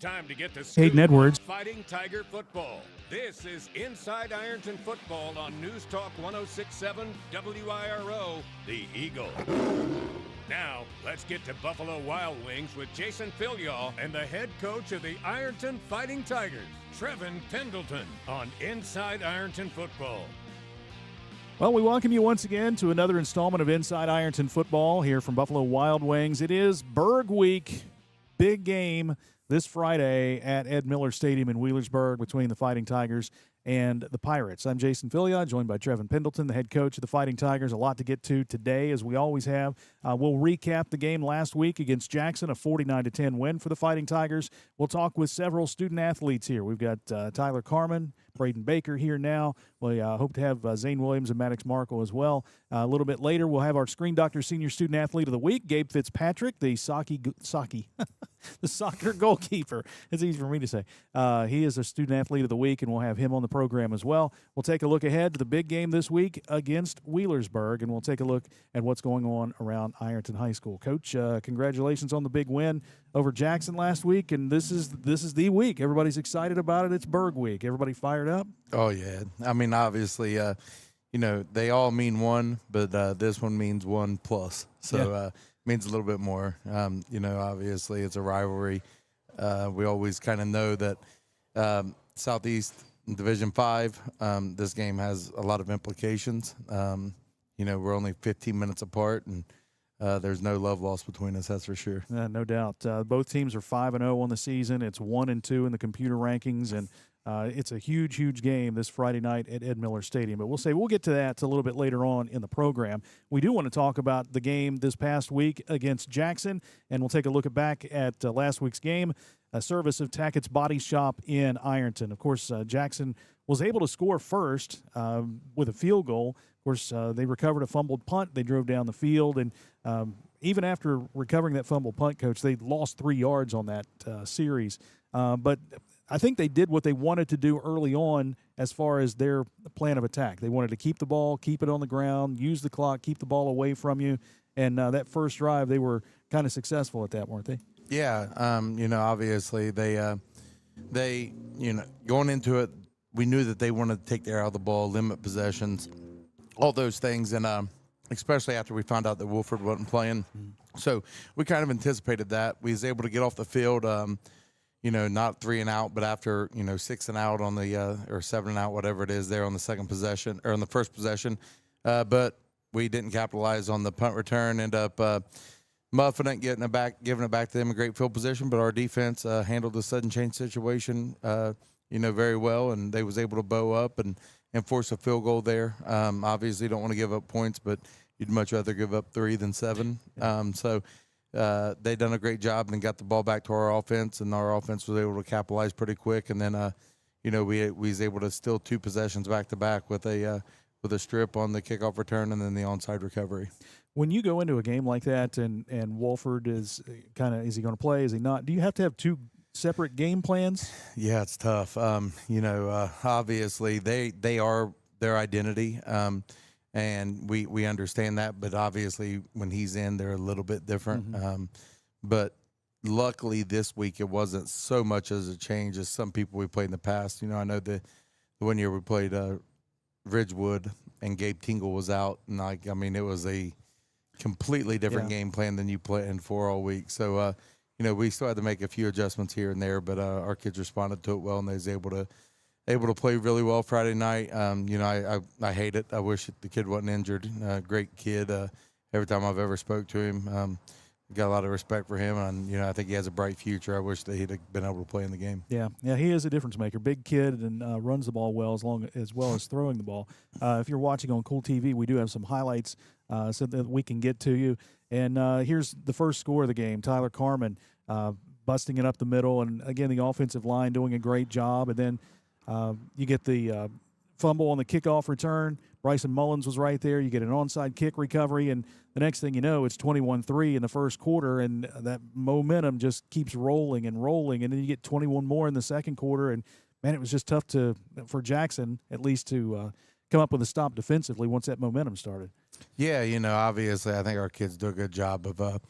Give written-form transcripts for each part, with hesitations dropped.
Time to get the Hayden Edwards. Fighting Tiger football. This is Inside Ironton Football on News Talk 106.7 WIRO, The Eagle. Now, let's get to Buffalo Wild Wings with Jason Philyaw and the head coach of the Ironton Fighting Tigers, Trevon Pendleton, on Inside Ironton Football. Well, we welcome you once again to another installment of Inside Ironton Football here from Buffalo Wild Wings. It is Berg Week, big game this Friday at Ed Miller Stadium in Wheelersburg between the Fighting Tigers and the Pirates. I'm Jason Philyaw, joined by Trevon Pendleton, the head coach of the Fighting Tigers. A lot to get to today, as we always have. We'll recap the game last week against Jackson, a 49-10 win for the Fighting Tigers. We'll talk with several student athletes here. We've got Tyler Carman, Braden Baker here now. We hope to have Zane Williams and Maddox Markle as well. A little bit later, we'll have our Screen Doctor Senior Student Athlete of the Week, Gabe Fitzpatrick, the the soccer goalkeeper. It's easy for me to say. He is a Student Athlete of the Week, and we'll have him on the program as well. We'll take a look ahead to the big game this week against Wheelersburg, and we'll take a look at what's going on around Ironton High School. Coach, congratulations on the big win over Jackson last week, and this is the week. Everybody's excited about it. It's Berg Week. Everybody fired up? Oh, yeah. I mean, obviously, they all mean one, but this one means one plus. So means a little bit more. Obviously, it's a rivalry. We always kind of know that Southeast Division 5, this game has a lot of implications. We're only 15 minutes apart, and there's no love lost between us, that's for sure. No doubt. Both teams are 5-0 on the season. It's 1-2 in the computer rankings, and it's a huge, huge game this Friday night at Ed Miller Stadium. But we'll get to that a little bit later on in the program. We do want to talk about the game this past week against Jackson, and we'll take a look back at last week's game, a service of Tackett's Body Shop in Ironton. Of course, Jackson was able to score first with a field goal. Of course, they recovered a fumbled punt. They drove down the field, and even after recovering that fumbled punt, Coach, they lost 3 yards on that series. But I think they did what they wanted to do early on as far as their plan of attack. They wanted to keep the ball, keep it on the ground, use the clock, keep the ball away from you. And that first drive, they were kind of successful at that, weren't they? Yeah. Obviously, they going into it, we knew that they wanted to take their eye out of the ball, limit possessions, all those things. And especially after we found out that Wolford wasn't playing. So we kind of anticipated that. We was able to get off the field, not 3 and out, but after, 6 and out on the or 7 and out, whatever it is, there on the second possession or on the first possession. But we didn't capitalize on the punt return, end up muffing it, giving it back to them in great field position. But our defense handled the sudden change situation, very well, and they was able to bow up and force a field goal there. Obviously, don't want to give up points, but you'd much rather give up 3 than 7. They done a great job and got the ball back to our offense, and our offense was able to capitalize pretty quick. And then, we was able to steal 2 possessions back to back with a strip on the kickoff return and then the onside recovery. When you go into a game like that, and Wolford is he going to play? Is he not? Do you have to have 2 separate game plans? Yeah, it's tough. Obviously they are their identity. And we understand that, but obviously when he's in, they're a little bit different. Mm-hmm. But luckily this week it wasn't so much as a change as some people we played in the past. I know the one year we played Ridgewood and Gabe Tingle was out, and it was a completely different game plan than you planned for all week. So we still had to make a few adjustments here and there, but our kids responded to it well, and they was able to play really well Friday night. I hate it. I wish the kid wasn't injured. Great kid. Every time I've ever spoke to him, got a lot of respect for him, and I think he has a bright future. I wish that he'd have been able to play in the game. Yeah, he is a difference maker. Big kid and runs the ball well as well as throwing the ball. If you're watching on Kool TV, we do have some highlights so that we can get to you. And here's the first score of the game. Tyler Carman busting it up the middle, and again the offensive line doing a great job. And then you get the fumble on the kickoff return. Bryson Mullins was right there. You get an onside kick recovery, and the next thing you know, it's 21-3 in the first quarter, and that momentum just keeps rolling and rolling, and then you get 21 more in the second quarter, and, man, it was just tough for Jackson at least to come up with a stop defensively once that momentum started. Yeah, obviously I think our kids do a good job of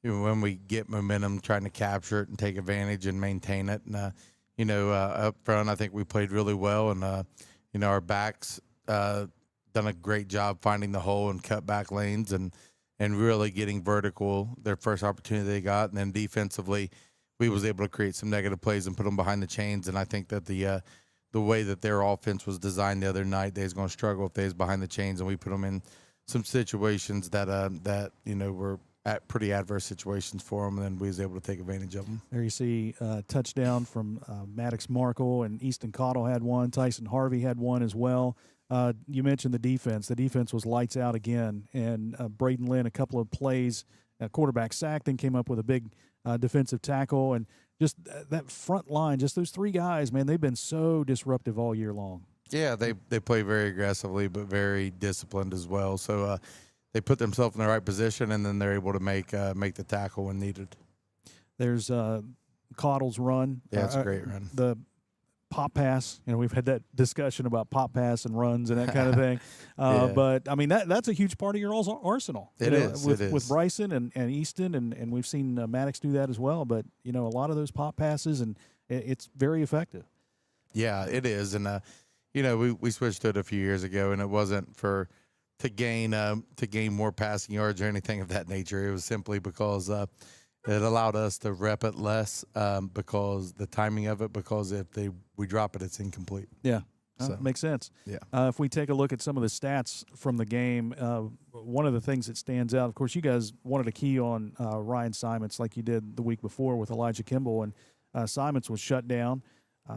when we get momentum, trying to capture it and take advantage and maintain it. And up front, I think we played really well, and our backs done a great job finding the hole and cut back lanes and really getting vertical their first opportunity they got. And then defensively, we was able to create some negative plays and put them behind the chains. And I think that the way that their offense was designed the other night, they was going to struggle if they was behind the chains, and we put them in some situations that were at pretty adverse situations for them, and then we was able to take advantage of them. There you see touchdown from Maddox Markle, and Easton Cottle had one. Tyson Harvey had one as well. You mentioned the defense. The defense was lights out again, and Braden Lynn, a couple of plays, quarterback sack, then came up with a big defensive tackle, and just that front line, just those three guys, man, they've been so disruptive all year long. Yeah, they play very aggressively, but very disciplined as well. So they put themselves in the right position, and then they're able to make the tackle when needed. There's Cottle's run. Yeah, it's a great run. The pop pass. We've had that discussion about pop pass and runs and that kind of thing. Yeah. But, I mean, that's a huge part of your arsenal. It is. With Bryson and Easton, and we've seen Maddox do that as well. But, a lot of those pop passes, and it's very effective. Yeah, it is. And, we switched to it a few years ago, and it wasn't to gain more passing yards or anything of that nature. It was simply because it allowed us to rep it less because the timing of it, because if we drop it, it's incomplete. Yeah, so, makes sense. Yeah. If we take a look at some of the stats from the game, one of the things that stands out, of course, you guys wanted to key on Ryan Simons like you did the week before with Elijah Kimball, and Simons was shut down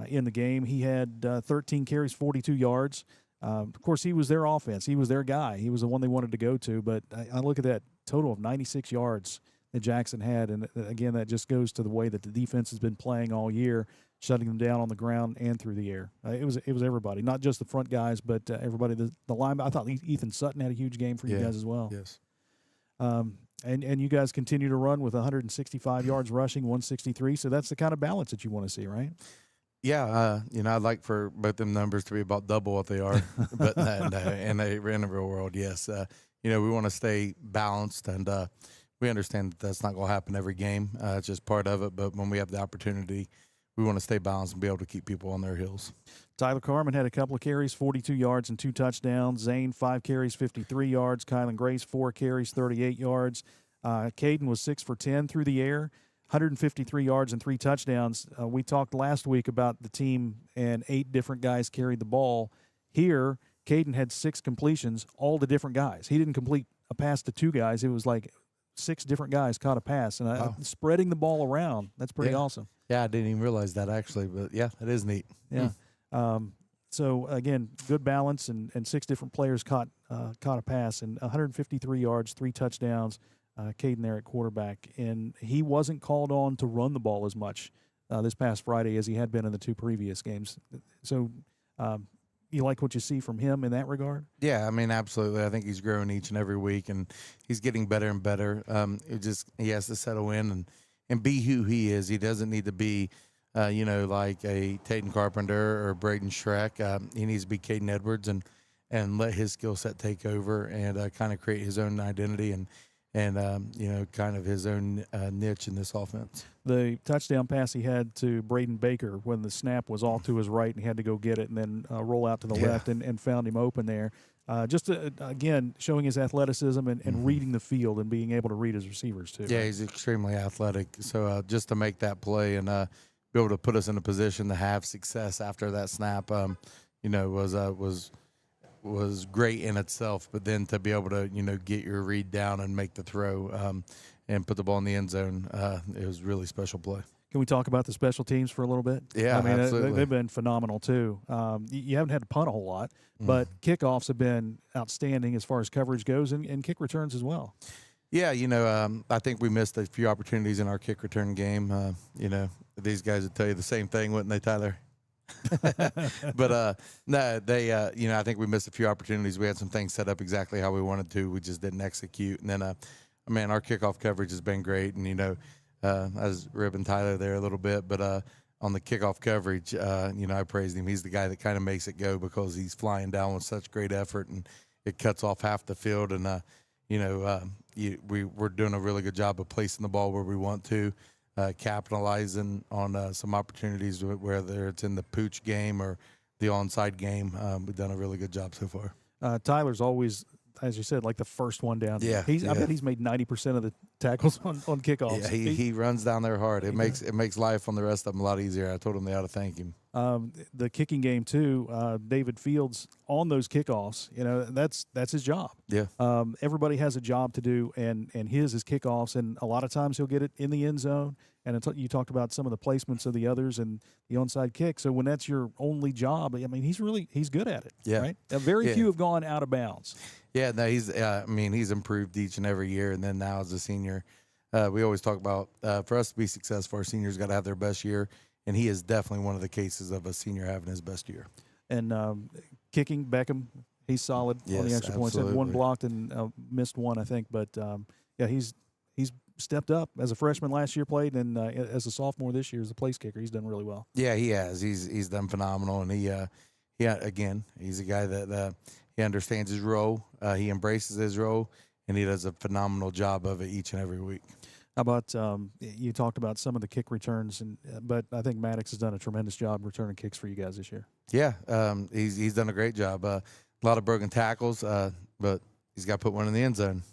in the game. He had 13 carries, 42 yards. Of course, he was their offense. He was their guy. He was the one they wanted to go to. But I look at that total of 96 yards that Jackson had, and again, that just goes to the way that the defense has been playing all year, shutting them down on the ground and through the air. It was everybody, not just the front guys, but everybody. The line. I thought Ethan Sutton had a huge game for you guys as well. Yes. And you guys continue to run with 165 yards rushing, 163. So that's the kind of balance that you want to see, right? Yeah, I'd like for both them numbers to be about double what they are, but no, in the real world, yes. We want to stay balanced, and we understand that that's not going to happen every game. It's just part of it, but when we have the opportunity, we want to stay balanced and be able to keep people on their heels. Tyler Carman had a couple of carries, 42 yards and 2 touchdowns. Zane, 5 carries, 53 yards. Kylan Grace, 4 carries, 38 yards. Caden was 6 for 10 through the air, 153 yards and 3 touchdowns. We talked last week about the team, and 8 different guys carried the ball. Here, Caden had 6 completions, all the different guys. He didn't complete a pass to 2 guys. It was like 6 different guys caught a pass, and wow. Spreading the ball around. That's pretty awesome. Yeah, I didn't even realize that actually, but yeah, it is neat. Yeah. So again, good balance, and 6 different players caught a pass, and 153 yards, 3 touchdowns. Caden there at quarterback, and he wasn't called on to run the ball as much this past Friday as he had been in the 2 previous games. So you like what you see from him in that regard? Yeah, I mean, absolutely. I think he's growing each and every week, and he's getting better and better. He has to settle in and be who he is. He doesn't need to be, like a Tayton Carpenter or Braden Schreck. He needs to be Caden Edwards and let his skill set take over and kind of create his own identity and kind of his own niche in this offense. The touchdown pass he had to Braden Baker when the snap was all to his right and he had to go get it and then roll out to the left and found him open there. Again, showing his athleticism and reading the field and being able to read his receivers too. Yeah, right? He's extremely athletic. So just to make that play and be able to put us in a position to have success after that snap, was great in itself, but then to be able to, get your read down and make the throw and put the ball in the end zone, it was really special play. Can we talk about the special teams for a little bit? Yeah, I mean, absolutely. They've been phenomenal too. You haven't had to punt a whole lot, but kickoffs have been outstanding as far as coverage goes and kick returns as well. Yeah, I think we missed a few opportunities in our kick return game. These guys would tell you the same thing, wouldn't they, Tyler? But no, they I think we missed a few opportunities. We had some things set up exactly how we wanted to. We just didn't execute. And then our kickoff coverage has been great, and I was ribbing Tyler there a little bit, but on the kickoff coverage, I praised him. He's the guy that kind of makes it go because he's flying down with such great effort, and it cuts off half the field. And we're doing a really good job of placing the ball where we want to, capitalizing on some opportunities, whether it's in the pooch game or the onside game. We've done a really good job so far. Tyler's always, as you said, like the first one down. Yeah, I bet he's made 90% of the tackles on kickoffs. Yeah, he runs down there hard. It makes life on the rest of them a lot easier. I told him they ought to thank him. The kicking game too. David Fields on those kickoffs. That's his job. Yeah. Everybody has a job to do, and his is kickoffs, and a lot of times he'll get it in the end zone. And you talked about some of the placements of the others and the onside kick. So when that's your only job, I mean, he's good at it. Yeah. Right. Very few have gone out of bounds. Yeah. No, he's improved each and every year, and then now as a senior, we always talk about for us to be successful, our seniors got to have their best year, and he is definitely one of the cases of a senior having his best year. And kicking, Beckham, he's solid on the extra points. Had one blocked and missed one, I think. But he's stepped up as a freshman last year, played, and as a sophomore this year as a place kicker, he's done really well. Yeah, he has. He's done phenomenal, and he's a guy that he understands his role, he embraces his role, and he does a phenomenal job of it each and every week. How about you talked about some of the kick returns, but I think Maddox has done a tremendous job returning kicks for you guys this year. Yeah, he's done a great job. A lot of broken tackles, but he's got to put one in the end zone.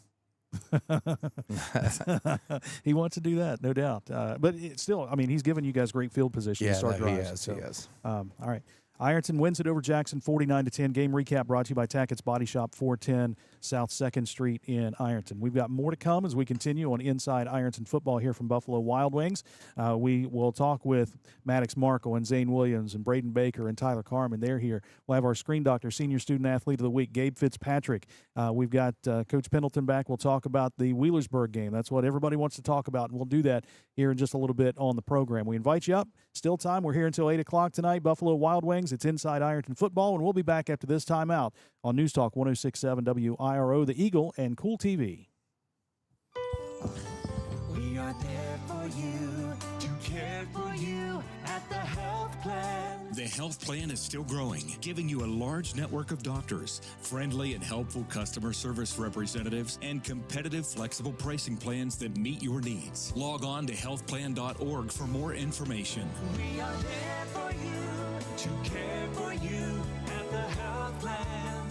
He wants to do that, no doubt. But still, I mean, he's given you guys great field position to start drives. He has. All right. Ironton wins it over Jackson 49-10. Game recap brought to you by Tackett's Body Shop, 410 South 2nd Street in Ironton. We've got more to come as we continue on Inside Ironton Football here from Buffalo Wild Wings. We will talk with Maddox Markle and Zane Williams and Braden Baker and Tyler Carmen. They're here. We'll have our screen doctor, Senior Student Athlete of the Week, Gabe Fitzpatrick. We've got Coach Pendleton back. We'll talk about the Wheelersburg game. That's what everybody wants to talk about, and we'll do that here in just a little bit on the program. We invite you up. Still time. We're here until 8 o'clock tonight. Buffalo Wild Wings. It's Inside Ironton Football, and we'll be back after this timeout on News Talk 106.7 WIRO, The Eagle, and Kool TV. We are there for you, to care for you at the health plan. The health plan is still growing, giving you a large network of doctors, friendly and helpful customer service representatives, and competitive, flexible pricing plans that meet your needs. Log on to healthplan.org for more information. We are there for you, to care for you at the health plan.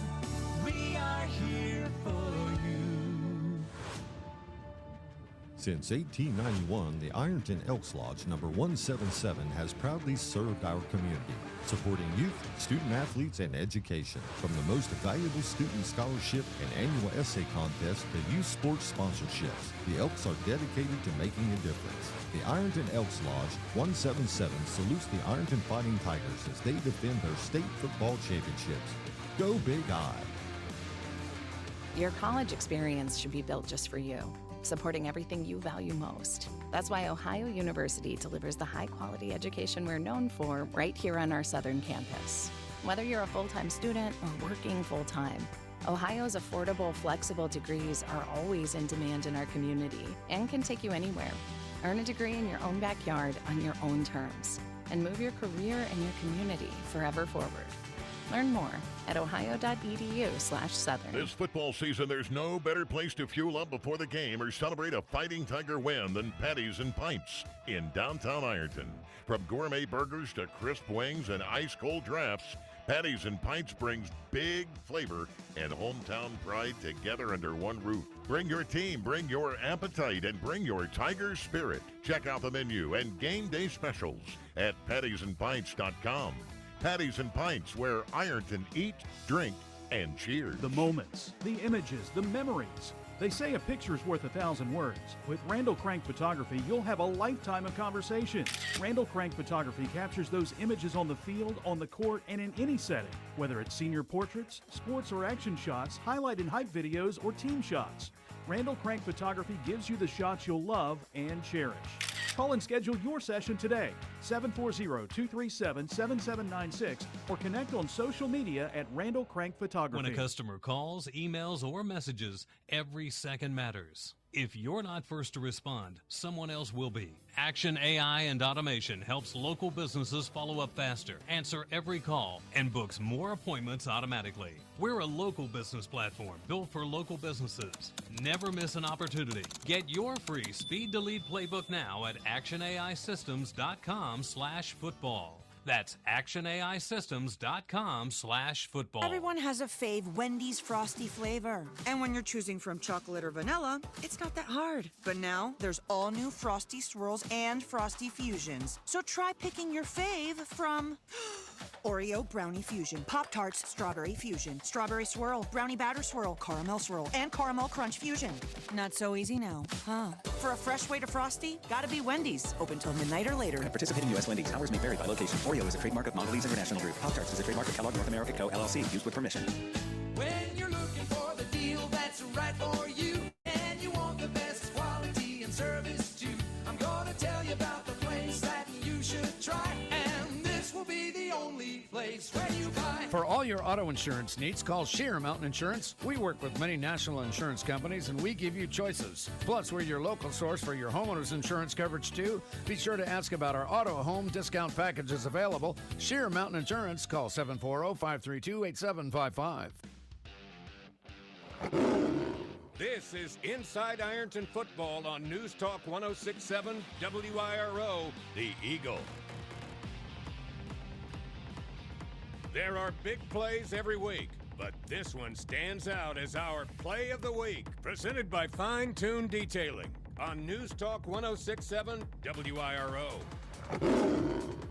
We are here for you. Since 1891, the Ironton Elks Lodge number 177 has proudly served our community, supporting youth, student athletes, and education. From the most valuable student scholarship and annual essay contest to youth sports sponsorships, the Elks are dedicated to making a difference. The Ironton Elks Lodge 177 salutes the Ironton Fighting Tigers as they defend their state football championships. Go Big Eye! Your college experience should be built just for you, supporting everything you value most. That's why Ohio University delivers the high-quality education we're known for right here on our southern campus. Whether you're a full-time student or working full-time, Ohio's affordable, flexible degrees are always in demand in our community and can take you anywhere. Earn a degree in your own backyard on your own terms and move your career and your community forever forward. Learn more at ohio.edu/southern. This football season, there's no better place to fuel up before the game or celebrate a Fighting Tiger win than Patties and Pints in downtown Ironton. From gourmet burgers to crisp wings and ice-cold drafts, Patties and Pints brings big flavor and hometown pride together under one roof. Bring your team, bring your appetite, and bring your Tiger spirit. Check out the menu and game day specials at pattiesandpints.com. Patties and Pints, where Ironton eat, drink, and cheers. The moments, the images, the memories. They say a picture's worth 1,000 words. With Randall Crank Photography, you'll have a lifetime of conversation. Randall Crank Photography captures those images on the field, on the court, and in any setting. Whether it's senior portraits, sports or action shots, highlight and hype videos, or team shots. Randall Crank Photography gives you the shots you'll love and cherish. Call and schedule your session today, 740-237-7796, or connect on social media at Randall Crank Photography. When a customer calls, emails, or messages, every second matters. If you're not first to respond, someone else will be. Action AI and Automation helps local businesses follow up faster, answer every call, and books more appointments automatically. We're a local business platform built for local businesses. Never miss an opportunity. Get your free Speed Delete playbook now at actionaisystems.com/football. That's actionaisystems.com/football. Everyone has a fave Wendy's Frosty flavor. And when you're choosing from chocolate or vanilla, it's not that hard. But now, there's all new Frosty Swirls and Frosty Fusions. So try picking your fave from Oreo Brownie Fusion, Pop-Tarts Strawberry Fusion, Strawberry Swirl, Brownie Batter Swirl, Caramel Swirl, and Caramel Crunch Fusion. Not so easy now, huh? For a fresh way to Frosty, gotta be Wendy's. Open till midnight or later. At participating U.S. Wendy's, hours may vary by location. Oreo is a trademark of Mondelez International Group. Pop-Tarts is a trademark of Kellogg North America Co. LLC. Used with permission. When you're looking for the deal that's right for you, and you want the best quality and service too, I'm gonna tell you about the place that you should try, and this will be the only place where you buy. For all your auto insurance needs, call Sheer Mountain Insurance. We work with many national insurance companies, and we give you choices. Plus, we're your local source for your homeowner's insurance coverage, too. Be sure to ask about our auto home discount packages available. Sheer Mountain Insurance. Call 740-532-8755. This is Inside Ironton Football on News Talk 106.7 WIRO, The Eagle. There are big plays every week, but this one stands out as our play of the week, presented by Fine Tune Detailing on News Talk 106.7 WIRO.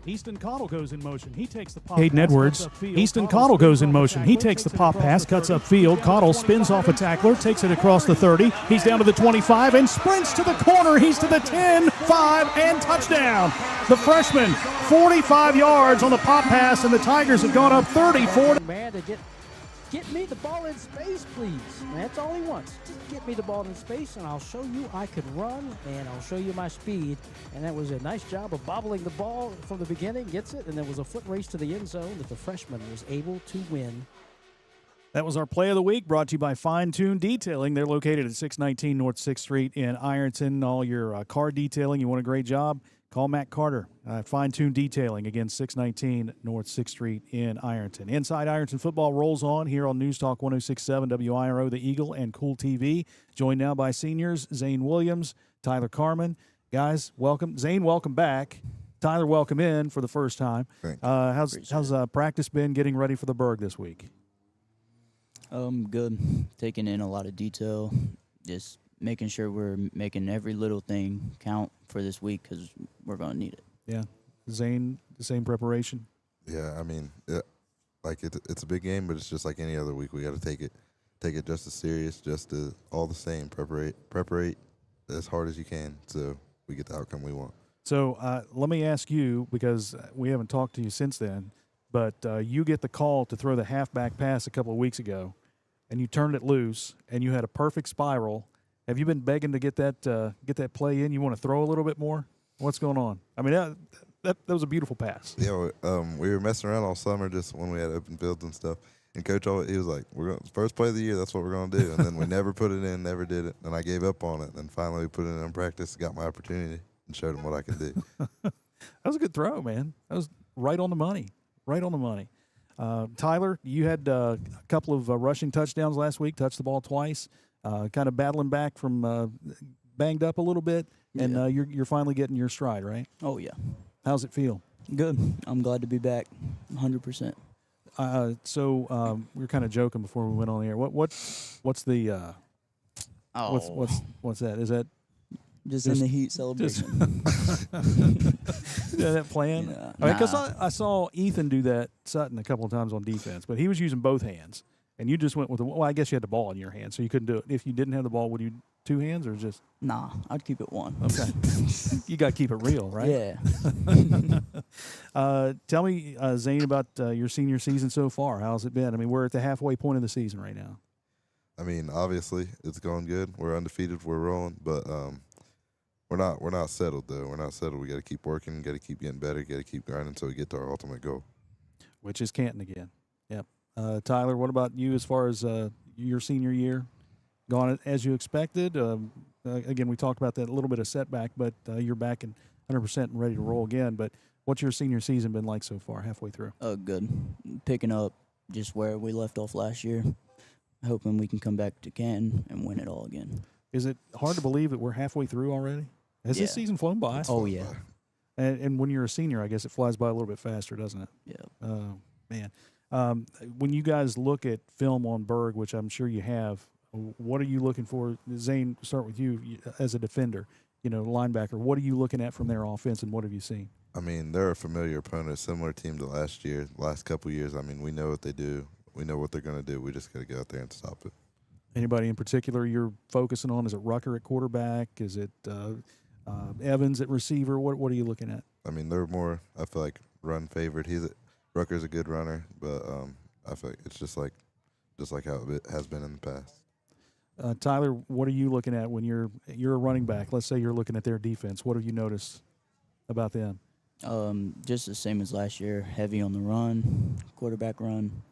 Easton Cottle goes in motion. He takes the pop. Hayden pass, Edwards. cuts upfield. Easton Cottle goes in motion. He takes the pop pass, cuts upfield. Cottle spins off a tackler, takes it across the 30. He's down to the 25 and sprints to the corner. He's to the 10, 5, and touchdown. The freshman, 45 yards on the pop pass, and the Tigers have gone up 34. Man, to get me the ball in space, please. That's all he wants. Just get me the ball in space, and I'll show you I can run, and I'll show you my speed. And that was a nice job of bobbling the ball from the beginning, gets it, and there was a foot race to the end zone that the freshman was able to win. That was our play of the week, brought to you by Fine Tune Detailing. They're located at 619 North 6th Street in Ironton. All your car detailing, you want a great job? Call Matt Carter, Fine Tune Detailing, again, 619 North 6th Street in Ironton. Inside Ironton Football rolls on here on News Talk 106.7 WIRO, The Eagle, and Kool TV. Joined now by seniors Zane Williams, Tyler Carman. Guys, welcome. Zane, welcome back. Tyler, welcome in for the first time. How's practice been getting ready for the Berg this week? Good. Taking in a lot of detail, just making sure we're making every little thing count for this week because we're going to need it. Yeah. Zane, the same preparation? Yeah, I mean, it's a big game, but it's just like any other week. We got to take it just as serious, all the same. Preparate as hard as you can so we get the outcome we want. So let me ask you, because we haven't talked to you since then, but you get the call to throw the halfback pass a couple of weeks ago, and you turned it loose, and you had a perfect spiral. Have you been begging to get that play in? You want to throw a little bit more? What's going on? I mean, that was a beautiful pass. Yeah, we were messing around all summer just when we had open fields and stuff. And Coach, he was like, first play of the year, that's what we're going to do. And then we never put it in, never did it. And I gave up on it. And finally we put it in practice, got my opportunity, and showed him what I could do. That was a good throw, man. That was right on the money. Right on the money. Tyler, you had a couple of rushing touchdowns last week, touched the ball twice. Kind of battling back from banged up a little bit, and you're finally getting your stride, right? Oh, yeah. How's it feel? Good. I'm glad to be back 100%. So we were kind of joking before we went on the air. What's the what's that? Is that just in the heat celebration? Yeah, that plan? Yeah. I mean, because I saw Ethan do that Sutton a couple of times on defense, but he was using both hands. And you just went with I guess you had the ball in your hand, so you couldn't do it. If you didn't have the ball, would you two hands or just? Nah, I'd keep it one. Okay. You got to keep it real, right? Yeah. Tell me, Zane, about your senior season so far. How's it been? I mean, we're at the halfway point of the season right now. I mean, obviously, it's going good. We're undefeated. We're rolling, but we're not settled though. We're not settled. We got to keep working. Got to keep getting better. Got to keep grinding so we get to our ultimate goal, which is Canton again. Yep. Tyler, what about you as far as your senior year? Gone as you expected? Again, we talked about that, a little bit of setback, but you're back and 100% and ready to roll again. But what's your senior season been like so far, halfway through? Good. Picking up just where we left off last year. Hoping we can come back to Canton and win it all again. Is it hard to believe that we're halfway through already? Has this season flown by? Oh, yeah. And when you're a senior, I guess it flies by a little bit faster, doesn't it? Yeah. Man. When you guys look at film on Berg, which I'm sure you have, what are you looking for? Zane, start with you as a defender, linebacker. What are you looking at from their offense, and what have you seen? I mean, they're a familiar opponent, similar team to last year, last couple years. I mean, we know what they do. We know what they're going to do. We just got to go out there and stop it. Anybody in particular you're focusing on? Is it Rucker at quarterback? Is it Evans at receiver? What are you looking at? I mean, they're more, I feel like, run favored. Rucker's a good runner, but I feel like it's just like how it has been in the past. Tyler, what are you looking at when you're a running back? Let's say you're looking at their defense. What have you noticed about them? Just the same as last year, heavy on the run, quarterback run.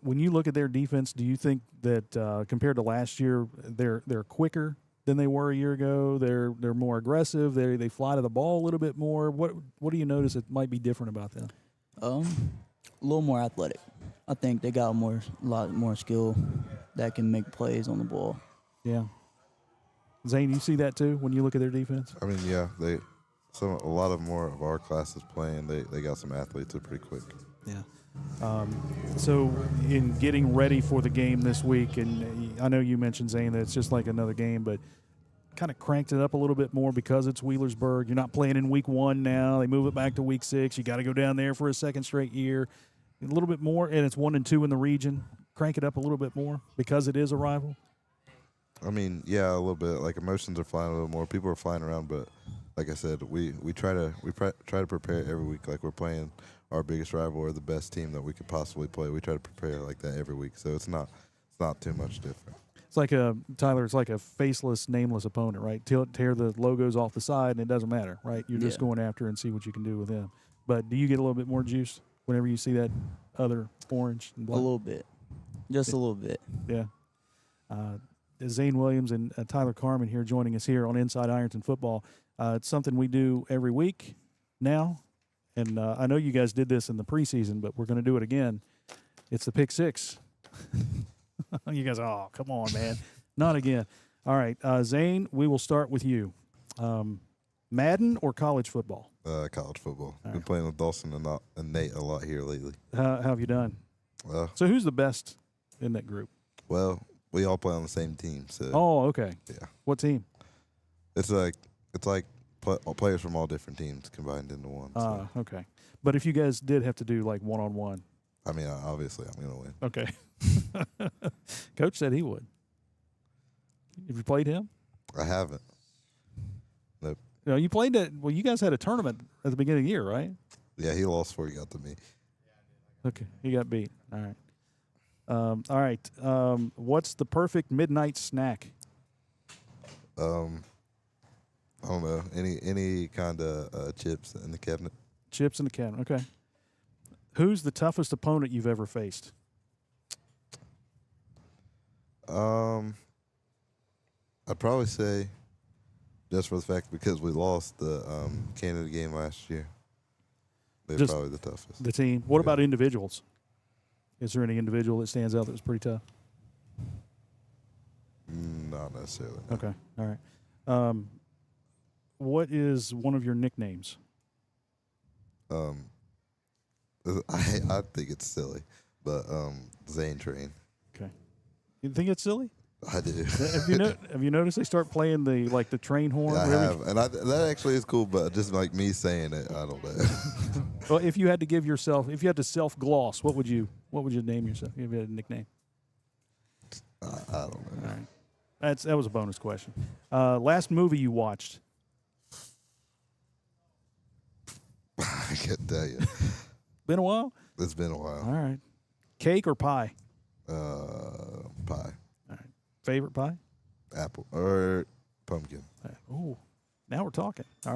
When you look at their defense, do you think that compared to last year, they're quicker than they were a year ago? They're more aggressive. They fly to the ball a little bit more. What do you notice that might be different about them? A little more athletic. I think they got a lot more skill that can make plays on the ball. Yeah. Zane, you see that too when you look at their defense? I mean, yeah, a lot of more of our classes playing. They got some athletes that are pretty quick. Yeah. So in getting ready for the game this week, and I know you mentioned, Zane, that it's just like another game, but kind of cranked it up a little bit more because it's Wheelersburg. You're not playing in week 1 now. They move it back to week 6. You got to go down there for a second straight year. A little bit more, and it's 1 and 2 in the region. Crank it up a little bit more because it is a rival. I mean, yeah, a little bit. Like, emotions are flying a little more. People are flying around, but like I said, we try to prepare every week like we're playing our biggest rival or the best team that we could possibly play. We try to prepare like that every week, so it's not too much different. It's like Tyler. It's like a faceless, nameless opponent, right? Tear the logos off the side, and it doesn't matter, right? You're just going after and see what you can do with them. But do you get a little bit more juice whenever you see that other orange and black? A little bit, just a little bit. Yeah. Zane Williams and Tyler Carmen here joining us here on Inside Ironton Football. It's something we do every week now. And I know you guys did this in the preseason, but we're going to do it again. It's the Pick Six. You guys, oh, come on, man. Not again. All right, Zane, we will start with you. Madden or college football? College football. Been playing with Dawson and Nate a lot here lately. How have you done? So who's the best in that group? Well, we all play on the same team. So. Oh, okay. Yeah. What team? It's like players from all different teams combined into one. So. Okay. But if you guys did have to do like one-on-one. I mean, obviously I'm going to win. Okay. Coach said he would. Have you played him? I haven't. Nope. No, you played that. Well, you guys had a tournament at the beginning of the year, right? Yeah, he lost before he got to me. Okay. He got beat. All right. What's the perfect midnight snack? I don't know. Any kind of chips in the cabinet. Chips in the cabinet. Okay. Who's the toughest opponent you've ever faced? I'd probably say, just for the fact because we lost the Canada game last year, they're probably the toughest. The team. What about individuals? Is there any individual that stands out that was pretty tough? Not necessarily. No. Okay. All right. What is one of your nicknames? I think it's silly, but Zane Train. Okay. You think it's silly? I do. Have you noticed they start playing the train horn? Yeah, I have, and that actually is cool. But just like me saying it, I don't know. Well, if you had to self-gloss, what would you name yourself? If you had a nickname. I don't know. All right. That was a bonus question. Last movie you watched? I can't tell you. Been a while? It's been a while. All right. Cake or pie? Pie. All right. Favorite pie? Apple or pumpkin. Oh, now we're talking. All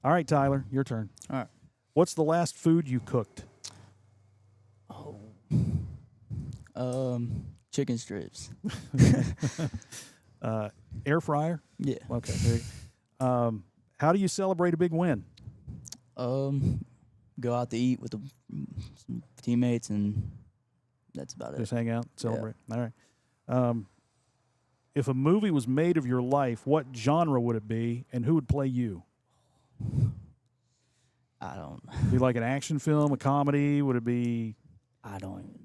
right, Tyler, your turn. All right. What's the last food you cooked? Chicken strips. Air fryer? Yeah. Okay. There how do you celebrate a big win? Go out to eat with some teammates, and that's about Just it. hang out, celebrate. All right. If a movie was made of your life, what genre would it be, and who would play you? I don't. Be like an action film, a comedy? Would it be? I don't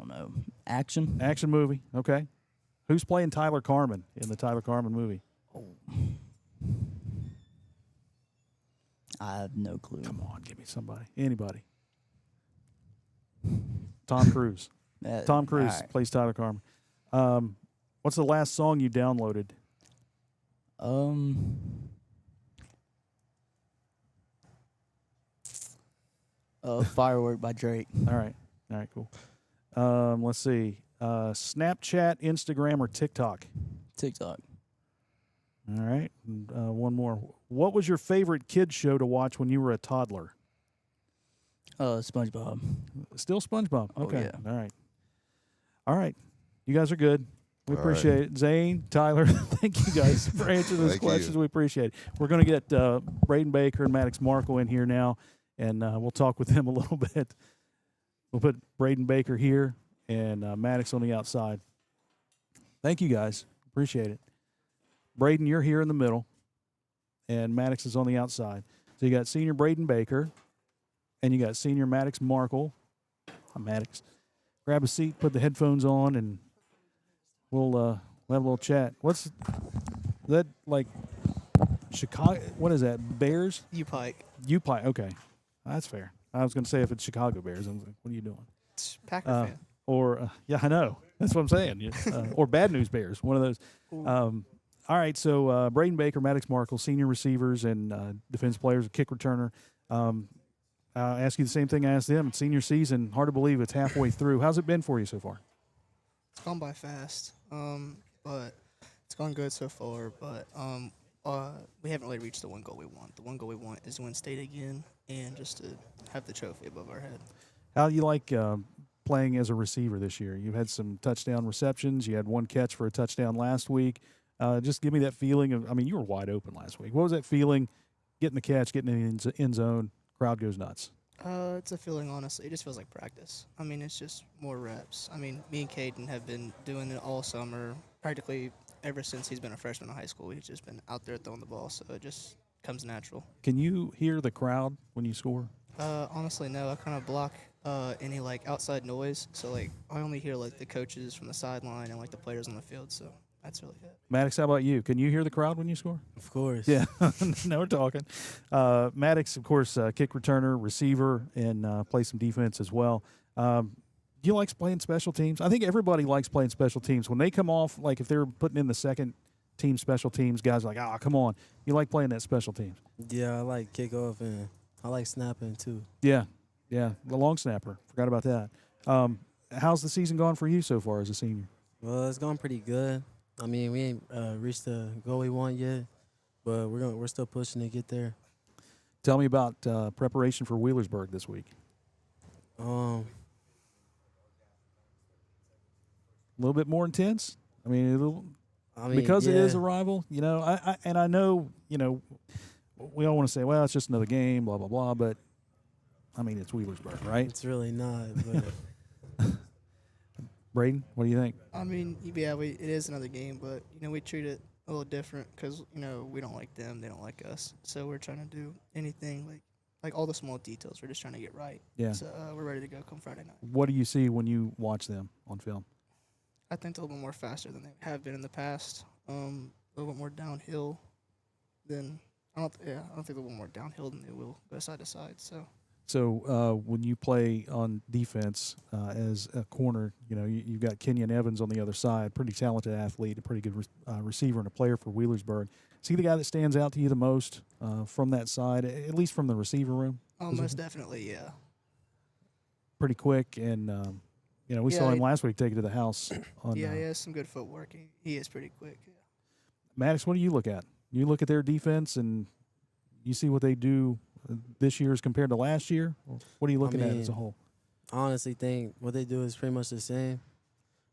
know. Action. Action movie. Okay. Who's playing Tyler Carmen in the Tyler Carmen movie? I have no clue. Come on, give me somebody. Anybody. Tom Cruise. Tom Cruise plays Tyler Carmen. What's the last song you downloaded? Firework by Drake. All right, cool. Let's see. Snapchat, Instagram, or TikTok? TikTok. All right. One more. What was your favorite kids show to watch when you were a toddler? SpongeBob. Still SpongeBob. Okay. Yeah. All right. You guys are good. We All appreciate right. it. Zane, Tyler, thank you guys for answering those Thank questions. you. We appreciate it. We're going to get Braden Baker and Maddox Markle in here now, and we'll talk with them a little bit. We'll put Braden Baker here and Maddox on the outside. Thank you guys. Appreciate it. Braden, you're here in the middle, and Maddox is on the outside. So you got senior Braden Baker, and you got senior Maddox Markle. Maddox, grab a seat, put the headphones on, and we'll have a little chat. What's that like? Chicago? What is that? Bears? U-Pike. U-Pike. Okay, that's fair. I was going to say if it's Chicago Bears, I was like, what are you doing? It's Packer fan. Or yeah, I know. That's what I'm saying. Or Bad News Bears. One of those. All right. So Braden Baker, Maddox Markle, senior receivers and defense players, a kick returner. I'll ask you the same thing I asked them. It's senior season. Hard to believe it's halfway through. How's it been for you so far? It's gone by fast, but it's gone good so far. But we haven't really reached the one goal we want. The one goal we want is to win state again and just to have the trophy above our head. How do you like playing as a receiver this year? You've had some touchdown receptions. You had one catch for a touchdown last week. Just give me that feeling of, I mean, you were wide open last week. What was that feeling, getting the catch, getting in the end zone, crowd goes nuts? It's a feeling, honestly. It just feels like practice. I mean, it's just more reps. I mean, me and Caden have been doing it all summer, practically ever since he's been a freshman in high school. He's just been out there throwing the ball, so it just comes natural. Can you hear the crowd when you score? Honestly, no. I kind of block any, like, outside noise. So, like, I only hear, like, the coaches from the sideline and, like, the players on the field. So that's really it. Maddox, how about you? Can you hear the crowd when you score? Of course. Yeah. Now we're talking. Maddox, of course, kick returner, receiver, and play some defense as well. Do you like playing special teams? I think everybody likes playing special teams. When they come off, like if they're putting in the second team special teams, guys are like, come on. You like playing that special teams? Yeah, I like kickoff, and I like snapping too. Yeah. The long snapper. Forgot about that. How's the season gone for you so far as a senior? Well, it's going pretty good. I mean, we ain't reached the goal we want yet, but we're still pushing to get there. Tell me about preparation for Wheelersburg this week. A little bit more intense. I mean, because it is a rival. You know, I know. You know, we all want to say, well, it's just another game, blah blah blah. But I mean, it's Wheelersburg, right? It's really not. But Braden, what do you think? I mean, yeah, it is another game, but, you know, we treat it a little different because, you know, we don't like them, they don't like us. So we're trying to do anything, like all the small details, we're just trying to get right. Yeah. So we're ready to go come Friday night. What do you see when you watch them on film? I think they're a little bit more faster than they have been in the past. A little bit more downhill than I don't think they're a little more downhill than they will go side to side. So when you play on defense as a corner, you know, you've got Kenyon Evans on the other side, pretty talented athlete, a pretty good receiver and a player for Wheelersburg. Is he the guy that stands out to you the most from that side, at least from the receiver room? Oh, most definitely, yeah. Pretty quick, and you know, we saw him last week take it to the house. He has some good footwork. He is pretty quick. Yeah. Maddox, what do you look at? You look at their defense and you see what they do this year as compared to last year? What are you looking at as a whole? I honestly think what they do is pretty much the same.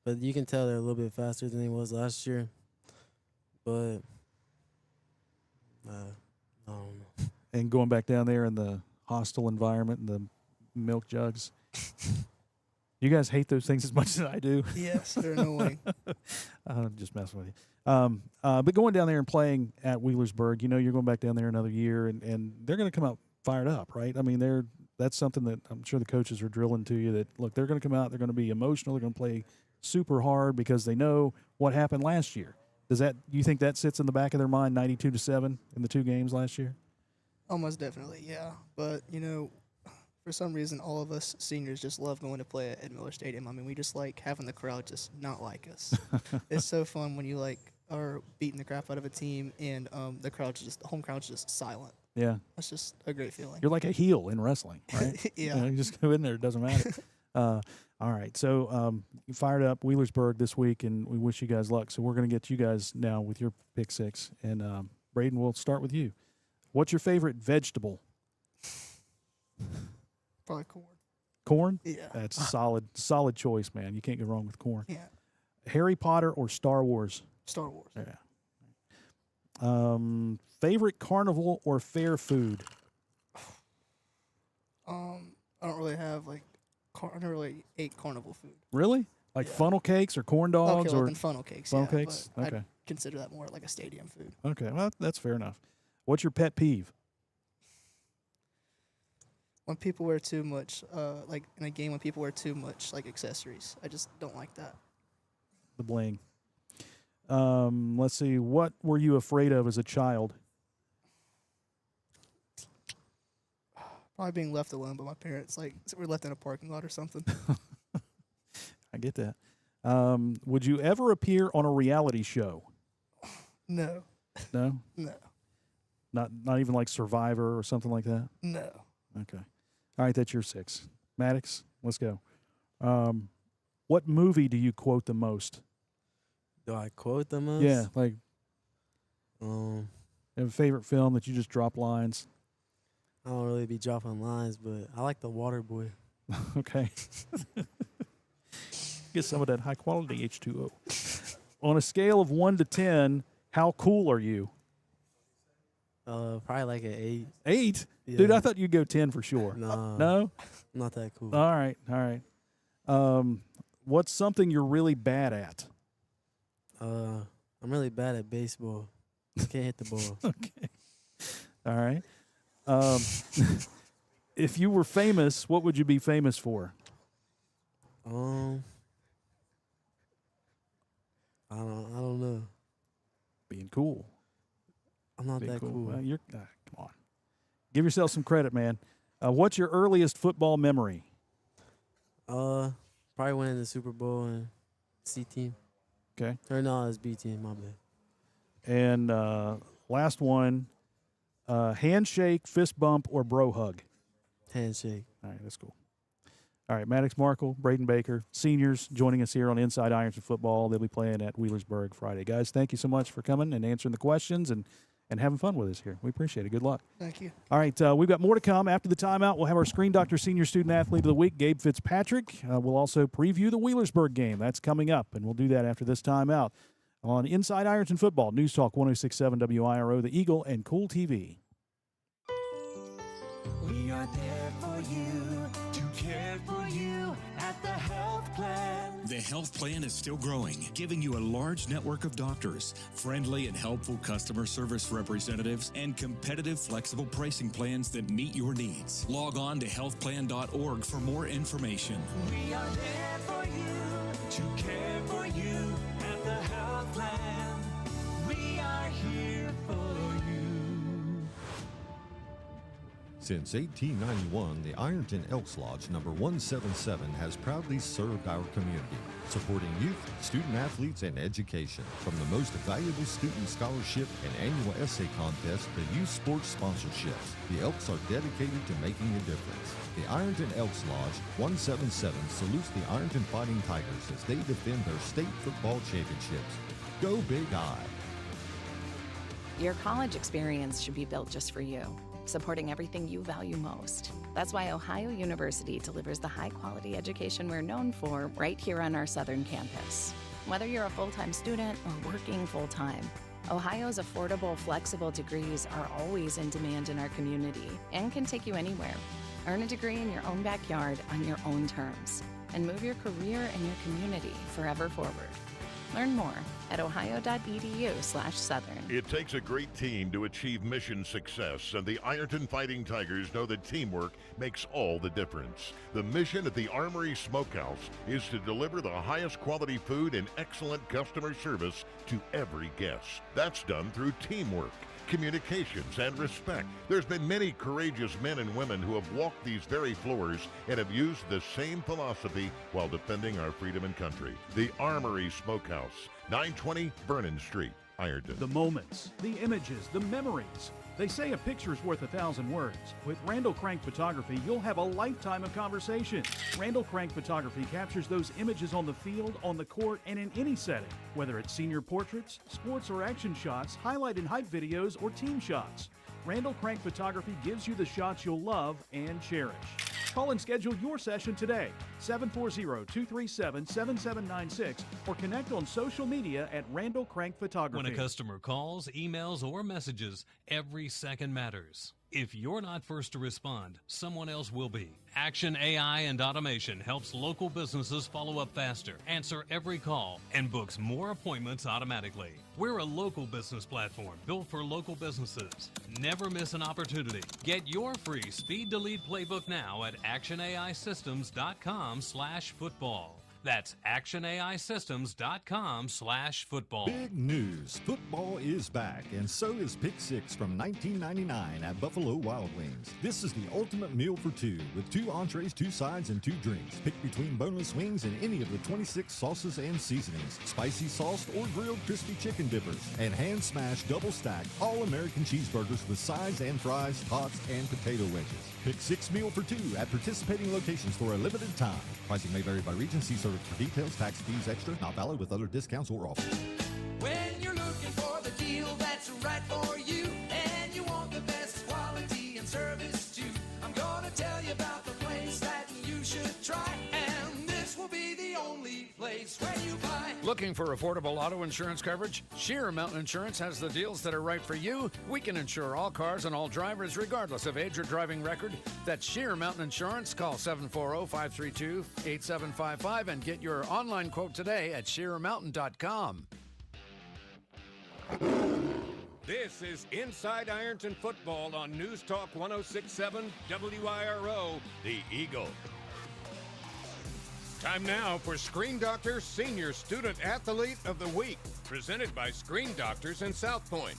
but you can tell they're a little bit faster than he was last year. But I don't know. And going back down there in the hostile environment and the milk jugs. You guys hate those things as much as I do. Yes, they're annoying. I'm just messing with you. But going down there and playing at Wheelersburg, you're going back down there another year, and they're going to come out fired up, right? I mean, that's something that I'm sure the coaches are drilling to you that, look, they're going to come out, they're going to be emotional, they're going to play super hard because they know what happened last year. You think that sits in the back of their mind, 92-7 in the 2 games last year? Almost definitely, yeah. But, for some reason, all of us seniors just love going to play at Ed Miller Stadium. I mean, we just like having the crowd just not like us. It's so fun when you, are beating the crap out of a team and the home crowd's just silent. Yeah. That's just a great feeling. You're like a heel in wrestling, right? Yeah. You just go in there, it doesn't matter. All right, so you fired up Wheelersburg this week, and we wish you guys luck. So we're going to get you guys now with your pick 6. And Braden, we'll start with you. What's your favorite vegetable? Probably corn. Corn? Yeah. That's solid choice, man. You can't go wrong with corn. Yeah. Harry Potter or Star Wars? Star Wars. Yeah. Favorite carnival or fair food? I don't really have I never really ate carnival food. Really? Like funnel cakes or corn dogs? Okay, or then funnel cakes. Funnel cakes? But Okay. I'd consider that more like a stadium food. Okay, well, that's fair enough. What's your pet peeve? When people wear too much, in a game, when people wear too much, accessories. I just don't like that. The bling. Let's see. What were you afraid of as a child? Probably being left alone by my parents. We're left in a parking lot or something. I get that. Would you ever appear on a reality show? No. No? No. Not even like Survivor or something like that? No. Okay. All right, that's your 6. Maddox, let's go. What movie do you quote the most? Do I quote the most? Yeah, you have a favorite film that you just drop lines? I don't really be dropping lines, but I like The Water Boy. Okay. Get some of that high quality H2O. On a scale of 1 to 10, how cool are you? Probably like an 8. 8? Yeah. Dude, I thought you'd go 10 for sure. No? Not that cool. All right. What's something you're really bad at? I'm really bad at baseball. I can't hit the ball. Okay. All right. If you were famous, what would you be famous for? I don't know. Being cool. I'm not Being that cool. Well, come on. Give yourself some credit, man. What's your earliest football memory? Probably winning the Super Bowl and C team. Okay. Or no, it's B team, my bad. And last one, handshake, fist bump, or bro hug? Handshake. All right, that's cool. All right, Maddox Markle, Braden Baker, seniors joining us here on Inside Ironton Football. They'll be playing at Wheelersburg Friday. Guys, thank you so much for coming and answering the questions and having fun with us here. We appreciate it. Good luck. Thank you. All right, we've got more to come. After the timeout, we'll have our Screen Doctor Senior Student Athlete of the Week, Gabe Fitzpatrick. We'll also preview the Wheelersburg game. That's coming up, and we'll do that after this timeout on Inside Ironton Football, News Talk 106.7 WIRO, The Eagle, and Kool TV. We are there for you, to care for you at the health plan. The health plan is still growing, giving you a large network of doctors, friendly and helpful customer service representatives, and competitive, flexible pricing plans that meet your needs. Log on to healthplan.org for more information. We are there for you, to care for you at the health plan. We are here for you. Since 1891, the Ironton Elks Lodge number 177 has proudly served our community, supporting youth, student athletes, and education. From the most valuable student scholarship and annual essay contest to youth sports sponsorships, the Elks are dedicated to making a difference. The Ironton Elks Lodge 177 salutes the Ironton Fighting Tigers as they defend their state football championships. Go Big Eye! Your college experience should be built just for you. supporting everything you value most. That's why Ohio University delivers the high-quality education we're known for right here on our southern campus. Whether you're a full-time student or working full-time, Ohio's affordable, flexible degrees are always in demand in our community and can take you anywhere. Earn a degree in your own backyard on your own terms and move your career and your community forever forward. Learn more at ohio.edu/southern. It takes a great team to achieve mission success, and the Ironton Fighting Tigers know that teamwork makes all the difference. The mission at the Armory Smokehouse is to deliver the highest quality food and excellent customer service to every guest. That's done through teamwork, communications, and respect. There's been many courageous men and women who have walked these very floors and have used the same philosophy while defending our freedom and country. The Armory Smokehouse, 920 Vernon Street, Ironton. The moments, the images, the memories. They say a picture's worth 1,000 words. With Randall Crank Photography, you'll have a lifetime of conversation. Randall Crank Photography captures those images on the field, on the court, and in any setting. Whether it's senior portraits, sports or action shots, highlight and hype videos, or team shots. Randall Crank Photography gives you the shots you'll love and cherish. Call and schedule your session today, 740-237-7796, or connect on social media at Randall Crank Photography. When a customer calls, emails, or messages, every second matters. If you're not first to respond, someone else will be. Action AI and Automation helps local businesses follow up faster, answer every call, and books more appointments automatically. We're a local business platform built for local businesses. Never miss an opportunity. Get your free Speed Delete Playbook now at actionaisystems.com/football. That's actionaisystems.com/football. Big news. Football is back, and so is Pick 6 from 1999 at Buffalo Wild Wings. This is the ultimate meal for two, with 2 entrees, 2 sides, and 2 drinks. Pick between boneless wings and any of the 26 sauces and seasonings, spicy sauced or grilled crispy chicken dippers, and hand-smashed double-stacked all-American cheeseburgers with sides and fries, tots, and potato wedges. Pick 6 meal for 2 at participating locations for a limited time. Pricing may vary by region. See service for details. Tax fees extra. Not valid with other discounts or offers. When you're looking for the deal that's right for you, and you want the best quality and service too, I'm gonna tell you about the place that you should try, and this will be the only place where you buy. Looking for affordable auto insurance coverage? Sheer Mountain Insurance has the deals that are right for you. We can insure all cars and all drivers regardless of age or driving record. That's Sheer Mountain Insurance. Call 740-532-8755 and get your online quote today at sheermountain.com. This is Inside Ironton Football on News Talk 106.7 WIRO, The Eagle. Time now for Screen Doctor Senior Student Athlete of the Week, presented by Screen Doctors in South Point.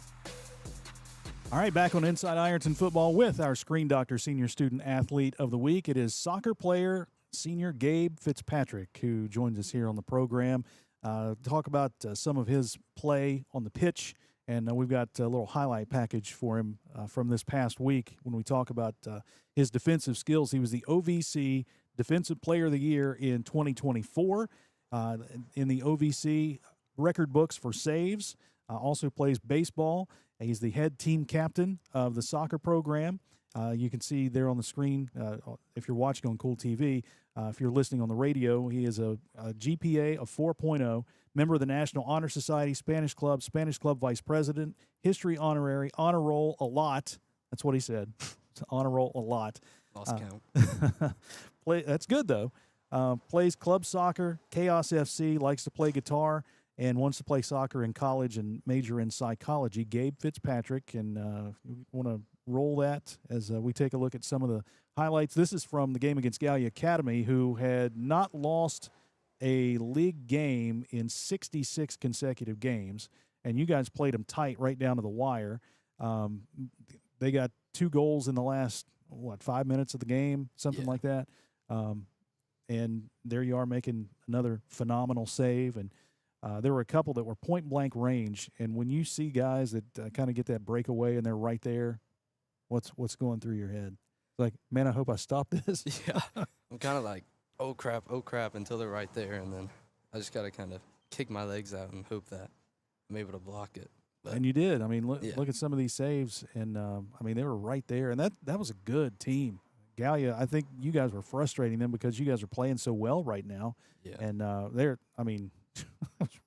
All right, back on Inside Ironton Football with our Screen Doctor Senior Student Athlete of the Week. It is soccer player senior Gabe Fitzpatrick who joins us here on the program. Talk about some of his play on the pitch, and we've got a little highlight package for him from this past week when we talk about his defensive skills. He was the OVC Defensive Player of the Year in 2024 in the OVC record books for saves. Also plays baseball. He's the head team captain of the soccer program. You can see there on the screen if you're watching on Kool TV. If you're listening on the radio, he is a GPA of 4.0, member of the National Honor Society, Spanish Club Vice President, History Honorary, Honor Roll a lot. That's what he said. Honor Roll a lot. Lost count. That's good, though. Plays club soccer, Chaos FC, likes to play guitar, and wants to play soccer in college and major in psychology. Gabe Fitzpatrick, and we want to roll that as we take a look at some of the highlights. This is from the game against Gallia Academy, who had not lost a league game in 66 consecutive games, and you guys played them tight right down to the wire. They got 2 goals in the last, 5 minutes of the game, something like that. And there you are making another phenomenal save. And there were a couple that were point-blank range. And when you see guys that kind of get that breakaway and they're right there, what's going through your head? It's like, man, I hope I stop this. Yeah. I'm kind of like, oh, crap, until they're right there. And then I just got to kind of kick my legs out and hope that I'm able to block it. And you did. I mean, look, Yeah. look at some of these saves, and I mean, they were right there. And that was a good team. Gallia, I think you guys were frustrating them because you guys are playing so well right now. Yeah. And they're, I mean,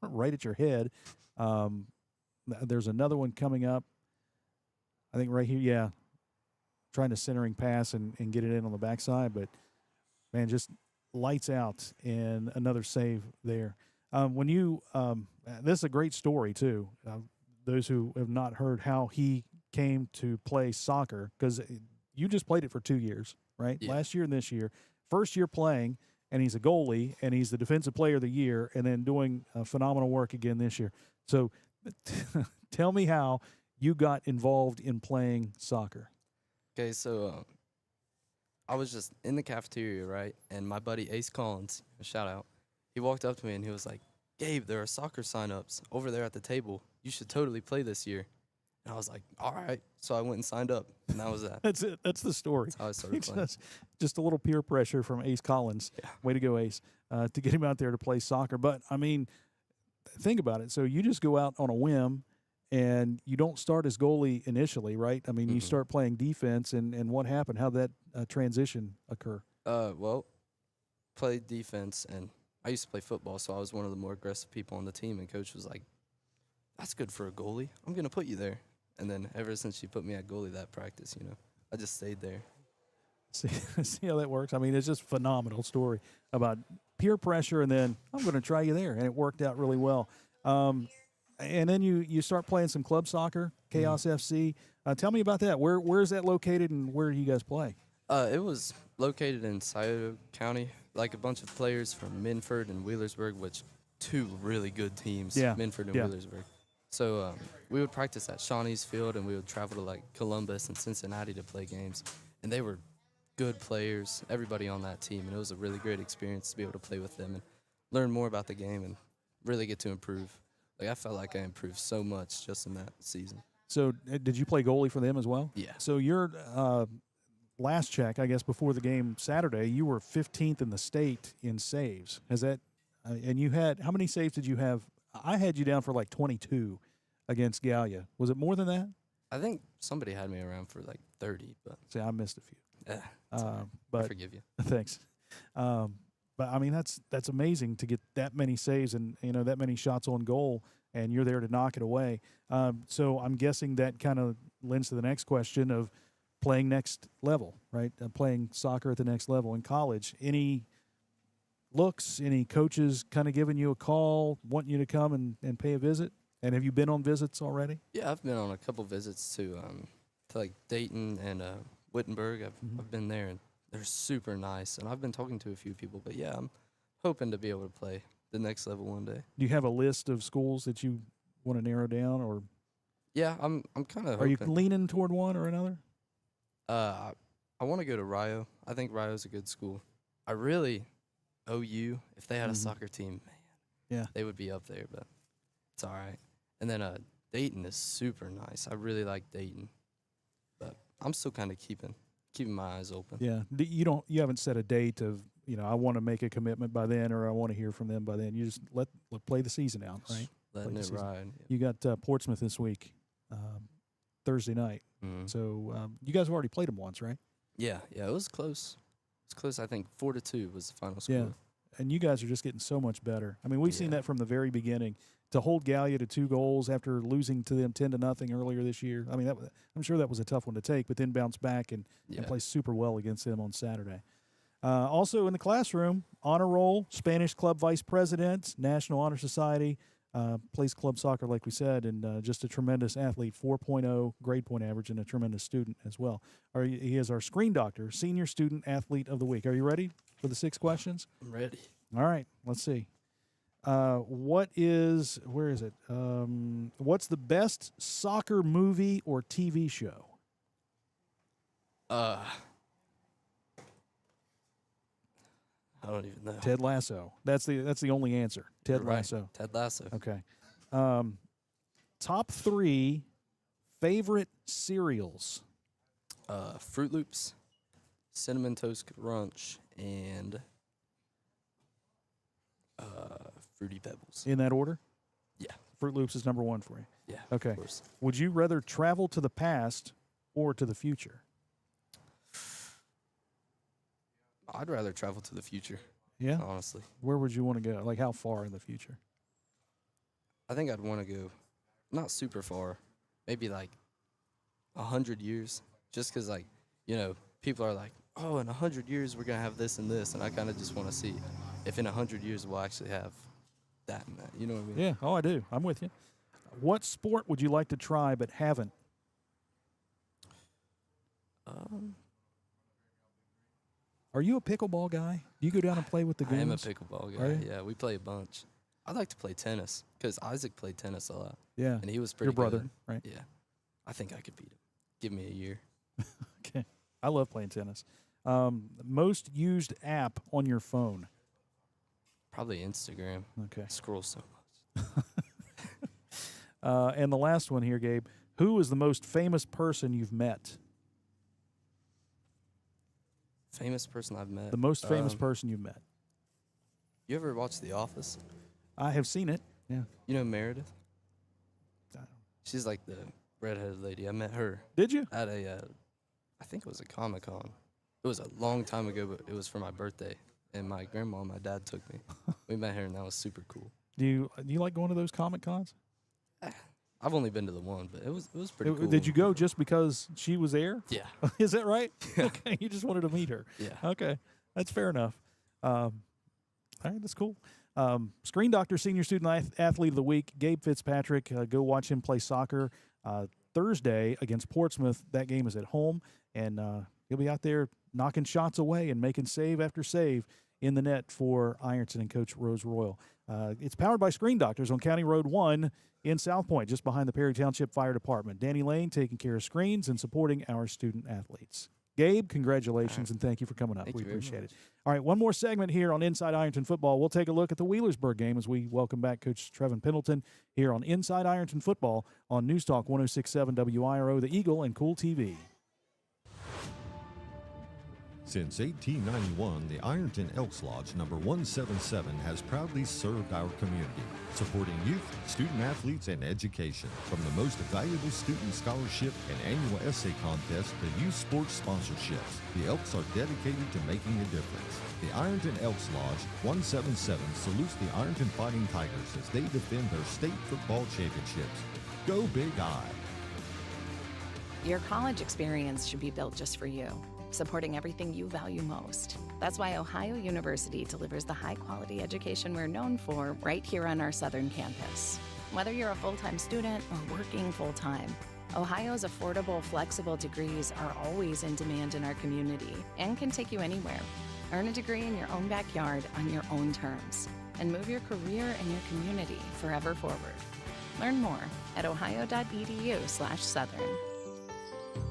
right at your head. There's another one coming up. I think right here, yeah. Trying to centering pass and get it in on the backside, but man, just lights out and another save there. When you, this is a great story too. Those who have not heard how he came to play soccer, because you just played it for 2 years, right? Yeah. Last year and this year. First year playing, and he's a goalie, and he's the defensive player of the year, and then doing phenomenal work again this year. So tell me how you got involved in playing soccer. Okay, so I was just in the cafeteria, right? And my buddy Ace Collins, shout out, he walked up to me and he was like, Gabe, there are soccer sign-ups over there at the table. You should totally play this year. And I was like, all right. So I went and signed up, and that was that. That's it. That's the story. That's how I started playing. Just a little peer pressure from Ace Collins. Yeah. Way to go, Ace, to get him out there to play soccer. But, I mean, think about it. So you just go out on a whim, and you don't start as goalie initially, right? I mean, you start playing defense, and what happened? How'd that transition occur? Well, played defense, and I used to play football, so I was one of the more aggressive people on the team, and Coach was like, that's good for a goalie. I'm going to put you there. And then ever since she put me at goalie that practice, I just stayed there. See how that works? I mean, it's just a phenomenal story about peer pressure, and then I'm going to try you there, and it worked out really well. And then you start playing some club soccer, Chaos FC. Tell me about that. Where is that located, and where do you guys play? It was located in Scioto County, like a bunch of players from Minford and Wheelersburg, which two really good teams, Minford and Wheelersburg. So we would practice at Shawnee's Field, and we would travel to like Columbus and Cincinnati to play games. And they were good players, everybody on that team, and it was a really great experience to be able to play with them and learn more about the game and really get to improve. Like, I felt like I improved so much just in that season. So did you play goalie for them as well? Yeah. So your last check, I guess, before the game Saturday, you were 15th in the state in saves. Has that and you had, how many saves did you have? I had you down for like 22 against Gallia. Was it more than that? I think somebody had me around for like 30, but see, I missed a few. But I forgive you. Thanks. But I mean, that's amazing to get that many saves and that many shots on goal, and you're there to knock it away. So I'm guessing that kind of lends to the next question of playing next level, right? Playing soccer at the next level in college. Any looks, any coaches kind of giving you a call, wanting you to come and pay a visit? And have you been on visits already? Yeah, I've been on a couple visits to like Dayton and Wittenberg. I've been there, and they're super nice. And I've been talking to a few people, but yeah, I'm hoping to be able to play the next level one day. Do you have a list of schools that you want to narrow down, or? Yeah, I'm kind of. Are you leaning toward one or another? I want to go to Rio. I think Rio's a good school. I really, OU, if they had a soccer team, man, yeah, they would be up there, but it's all right. And then Dayton is super nice. I really like Dayton, but I'm still kind of keeping my eyes open. Yeah, you haven't set a date of I want to make a commitment by then, or I want to hear from them by then. You just let play the season out, right? Letting it ride. You got Portsmouth this week, Thursday night. So you guys have already played them once, right? Yeah, it was close. It's close. I think 4-2 was the final score. Yeah, and you guys are just getting so much better. I mean, we've seen that from the very beginning. To hold Gallia to 2 goals after losing to them 10-0 earlier this year. I mean, I'm sure that was a tough one to take, but then bounce back and play super well against them on Saturday. Also in the classroom, honor roll, Spanish club vice president, National Honor Society, plays club soccer like we said, and just a tremendous athlete, 4.0 grade point average, and a tremendous student as well. He is our screen doctor, senior student athlete of the week. Are you ready for the 6 questions? I'm ready. All right, let's see. Where is it? What's the best soccer movie or TV show? I don't even know. Ted Lasso. That's the only answer. Ted Lasso. Ted Lasso. Okay. Top 3 favorite cereals. Fruit Loops, Cinnamon Toast Crunch, and Fruity Pebbles. In that order? Yeah, Fruit Loops is number one for you. Yeah. Okay. Of course. Would you rather travel to the past or to the future? I'd rather travel to the future. Yeah. Honestly. Where would you want to go? Like how far in the future? I think I'd want to go not super far, maybe like 100 years, just because, like, you know, people are like, oh, in 100 years we're going to have this and this, and I kind of just want to see if in 100 years we'll actually have that and that. You know what I mean? Yeah. Oh, I do. I'm with you. What sport would you like to try but haven't? Are you a pickleball guy? Do you go down and play with the goons? I am a pickleball guy. Yeah, we play a bunch. I'd like to play tennis because Isaac played tennis a lot. Yeah. And he was pretty Your brother, good. right? Yeah. I think I could beat him. Give me a year. Okay. I love playing tennis. Most used app on your phone? Probably Instagram. Okay. Scroll so much. And the last one here, Gabe. Who is the most famous person you've met? Famous person I've met. The most famous person you've met. You ever watch The Office? I have seen it. Yeah. You know Meredith? She's like the redheaded lady. I met her. Did you? At a, I think it was a Comic-Con. It was a long time ago, but it was for my birthday. And my grandma and my dad took me. We met her, and that was super cool. Do you like going to those Comic-Cons? I've only been to the one, but it was pretty cool. Did you go just because she was there? Yeah. Is that right? Okay. You just wanted to meet her. Yeah. Okay. That's fair enough. All right. That's cool. Screen Doctor Senior Student Athlete of the Week, Gabe Fitzpatrick. Go watch him play soccer Thursday against Portsmouth. That game is at home, and he'll be out there knocking shots away and making save after save in the net for Ironton and Coach Rose Royal. It's powered by Screen Doctors on County Road 1 in South Point, just behind the Perry Township Fire Department. Danny Lane taking care of screens and supporting our student athletes. Gabe, congratulations, and thank you for coming up. We appreciate it. All right, one more segment here on Inside Ironton Football. We'll take a look at the Wheelersburg game as we welcome back Coach Trevon Pendleton here on Inside Ironton Football on News Talk 106.7 WIRO, the Eagle, and Kool TV. Since 1891, the Ironton Elks Lodge number 177 has proudly served our community, supporting youth, student-athletes, and education. From the most valuable student scholarship and annual essay contest to youth sports sponsorships, the Elks are dedicated to making a difference. The Ironton Elks Lodge 177 salutes the Ironton Fighting Tigers as they defend their state football championships. Go Big Eye! Your college experience should be built just for you, supporting everything you value most. That's why Ohio University delivers the high-quality education we're known for right here on our southern campus. Whether you're a full-time student or working full-time, Ohio's affordable, flexible degrees are always in demand in our community and can take you anywhere. Earn a degree in your own backyard on your own terms and move your career and your community forever forward. Learn more at ohio.edu/southern.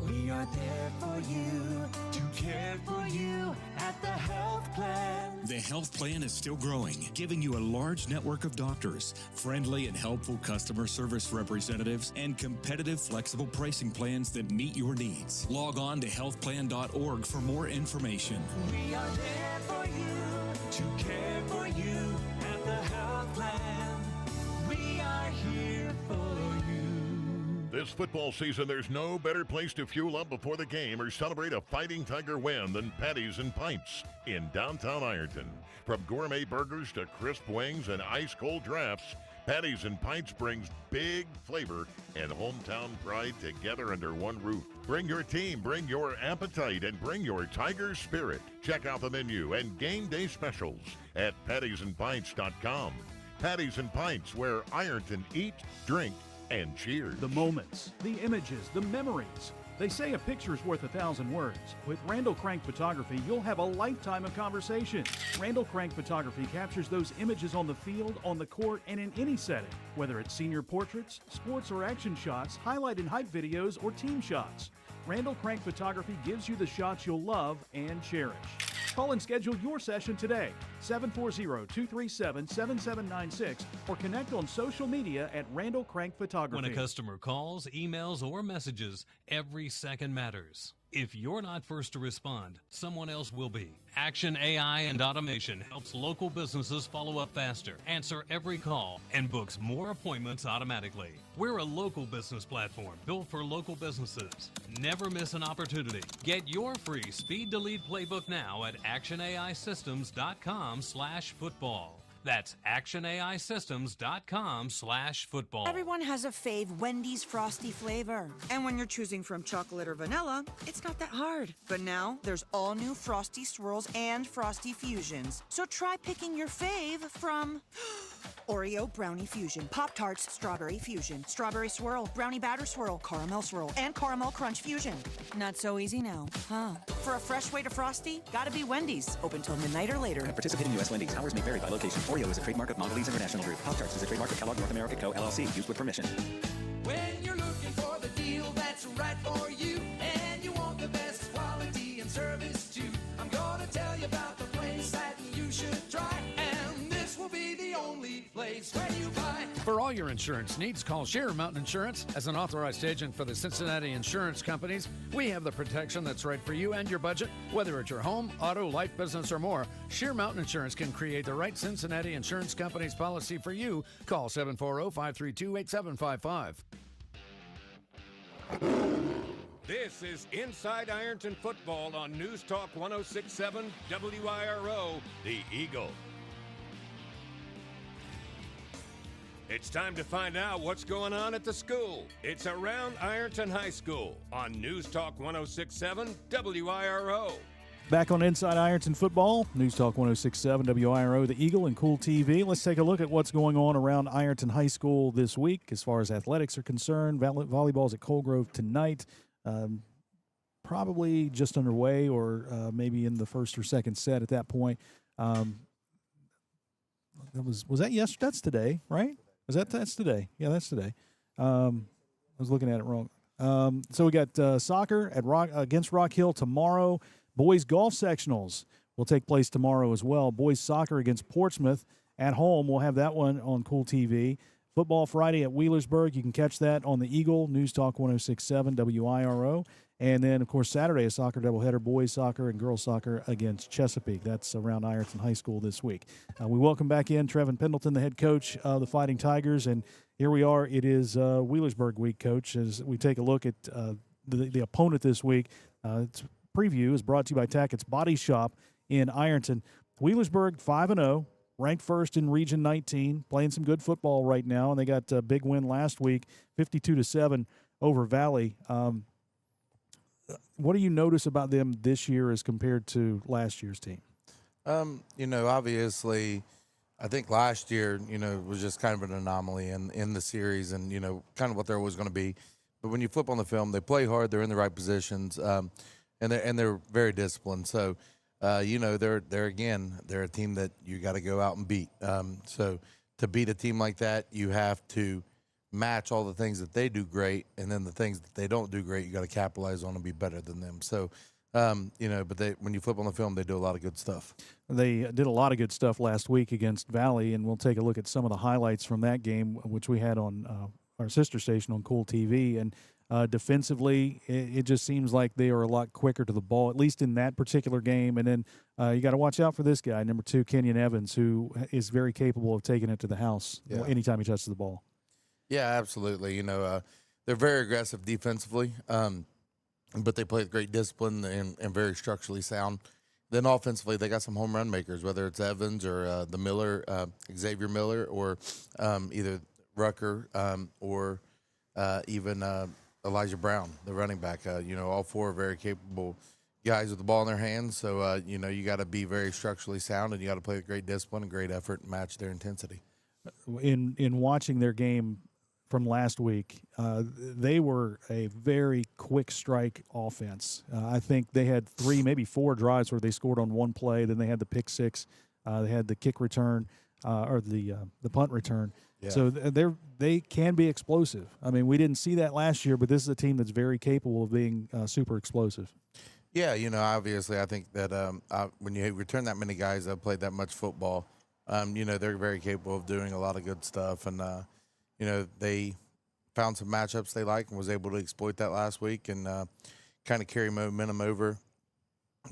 We are there for you, to care for you at the health plan. The health plan is still growing, giving you a large network of doctors, friendly and helpful customer service representatives, and competitive, flexible pricing plans that meet your needs. Log on to healthplan.org for more information. We are there for you, to care for you at the health plan. We are here for you. This football season, there's no better place to fuel up before the game or celebrate a Fighting Tiger win than Patties and Pints in downtown Ironton. From gourmet burgers to crisp wings and ice-cold drafts, Patties and Pints brings big flavor and hometown pride together under one roof. Bring your team, bring your appetite, and bring your Tiger spirit. Check out the menu and game day specials at pattiesandpints.com. Patties and Pints, where Ironton eat, drink, and cheers. The moments, the images, the memories. They say a picture's worth 1,000 words. With Randall Crank Photography, you'll have a lifetime of conversation. Randall Crank Photography captures those images on the field, on the court, and in any setting. Whether it's senior portraits, sports or action shots, highlight and hype videos, or team shots. Randall Crank Photography gives you the shots you'll love and cherish. Call and schedule your session today, 740-237-7796, or connect on social media at Randall Crank Photography. When a customer calls, emails, or messages, every second matters. If you're not first to respond, someone else will be. Action AI and Automation helps local businesses follow up faster, answer every call, and books more appointments automatically. We're a local business platform built for local businesses. Never miss an opportunity. Get your free Speed to Lead playbook now at actionaisystems.com/football. That's actionaisystems.com/football. Everyone has a fave Wendy's Frosty flavor. And when you're choosing from chocolate or vanilla, it's not that hard. But now there's all new Frosty Swirls and Frosty Fusions. So try picking your fave from Oreo Brownie Fusion, Pop-Tarts Strawberry Fusion, Strawberry Swirl, Brownie Batter Swirl, Caramel Swirl, and Caramel Crunch Fusion. Not so easy now, huh? For a fresh way to Frosty, gotta be Wendy's. Open till midnight or later. At participating U.S. Wendy's, hours may vary by location. Oreo is a trademark of Mondelez International Group. Pop-Tarts is a trademark of Kellogg North America Co., LLC. Used with permission. When you're looking for the deal that's right for you, and you want the best quality and service too, I'm gonna tell you about the place that you should try, and this will be the only place where you buy. For all your insurance needs, call Sheer Mountain Insurance. As an authorized agent for the Cincinnati Insurance Companies, we have the protection that's right for you and your budget. Whether it's your home, auto, life, business, or more, Sheer Mountain Insurance can create the right Cincinnati Insurance Company's policy for you. Call 740-532-8755. This is Inside Ironton Football on News Talk 106.7 WIRO, The Eagle. It's time to find out what's going on at the school. It's Around Ironton High School on News Talk 106.7 WIRO. Back on Inside Ironton Football, News Talk 106.7 WIRO, The Eagle, and Kool TV. Let's take a look at what's going on around Ironton High School this week as far as athletics are concerned. Volleyball's at Colgrove tonight. Probably just underway or maybe in the first or second set at that point. Was that yesterday? That's today, right? That's today? Yeah, that's today. I was looking at it wrong. So we got soccer at against Rock Hill tomorrow. Boys golf sectionals will take place tomorrow as well. Boys soccer against Portsmouth at home. We'll have that one on Kool TV. Football Friday at Wheelersburg. You can catch that on the Eagle, News Talk 106.7 WIRO. And then, of course, Saturday, a soccer doubleheader, boys soccer and girls soccer against Chesapeake. That's around Ironton High School this week. We welcome back in Trevon Pendleton, the head coach of the Fighting Tigers. And here we are. It is Wheelersburg week, Coach, as we take a look at the opponent this week. Its preview is brought to you by Tackett's Body Shop in Ironton. Wheelersburg 5-0. Ranked first in Region 19, playing some good football right now, and they got a big win last week, 52-7 over Valley. What do you notice about them this year as compared to last year's team? Obviously, I think last year, was just kind of an anomaly in the series and, kind of what they're always going to be. But when you flip on the film, they play hard, they're in the right positions, and they're very disciplined. So, they're a team that you got to go out and beat. So to beat a team like that, you have to match all the things that they do great, and then the things that they don't do great, you got to capitalize on and be better than them. So, but when you flip on the film, they do a lot of good stuff. They did a lot of good stuff last week against Valley, and we'll take a look at some of the highlights from that game, which we had on our sister station on Kool TV. And defensively, it just seems like they are a lot quicker to the ball, at least in that particular game. And then you got to watch out for this guy, number 2, Kenyon Evans, who is very capable of taking it to the house anytime he touches the ball. Yeah, absolutely. They're very aggressive defensively, but they play with great discipline and very structurally sound. Then offensively, they got some home run makers, whether it's Evans or the Miller, Xavier Miller, or either Rucker or even Elijah Brown, the running back. All four are very capable guys with the ball in their hands. So, you got to be very structurally sound, and you got to play with great discipline and great effort and match their intensity. In watching their game from last week, they were a very quick strike offense. I think they had 3, maybe 4 drives where they scored on one play. Then they had the pick six. They had the kick return or the punt return. Yeah. So they can be explosive. I mean, we didn't see that last year, but this is a team that's very capable of being super explosive. Yeah, obviously I think that when you return that many guys that played that much football, they're very capable of doing a lot of good stuff. And, they found some matchups they like and was able to exploit that last week and kind of carry momentum over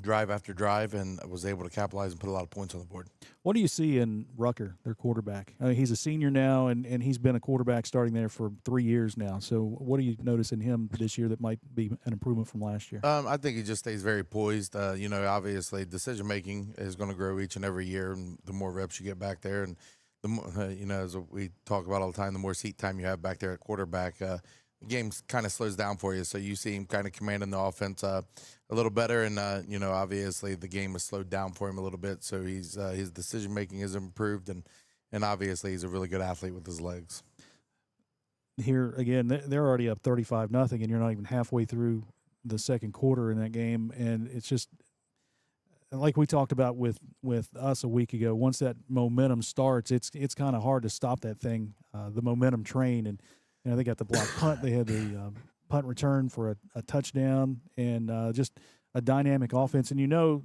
drive after drive, and was able to capitalize and put a lot of points on the board. What do you see in Rucker, their quarterback? I mean, he's a senior now, and he's been a quarterback starting there for 3 years now. So what do you notice in him this year that might be an improvement from last year? I think he just stays very poised. Obviously decision-making is going to grow each and every year, and the more reps you get back there, and the more, as we talk about all the time, the more seat time you have back there at quarterback, the game kind of slows down for you. So you see him kind of commanding the offense a little better, and obviously the game has slowed down for him a little bit. So he's his decision making has improved, and obviously he's a really good athlete with his legs. Here again, they're already up 35-0, and you're not even halfway through the second quarter in that game, and it's just like we talked about with us a week ago. Once that momentum starts, it's kind of hard to stop that thing, the momentum train. And they got the block punt, they had the punt return for a touchdown, and just a dynamic offense. And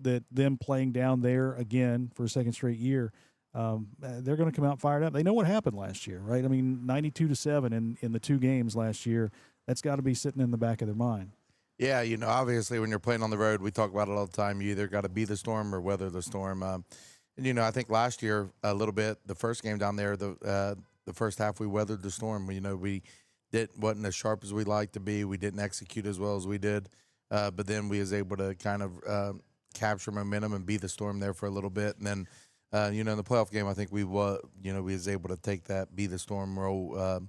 that them playing down there again for a second straight year, they're going to come out fired up. They know what happened last year, right? I mean, 92-7 in the 2 games last year. That's got to be sitting in the back of their mind. Yeah, obviously when you're playing on the road, we talk about it all the time. You either got to be the storm or weather the storm. And I think last year a little bit, the first game down there, the first half we weathered the storm. We wasn't as sharp as we liked to be. We didn't execute as well as we did. But then we was able to kind of capture momentum and be the storm there for a little bit. And then, in the playoff game, I think we was able to take that be the storm role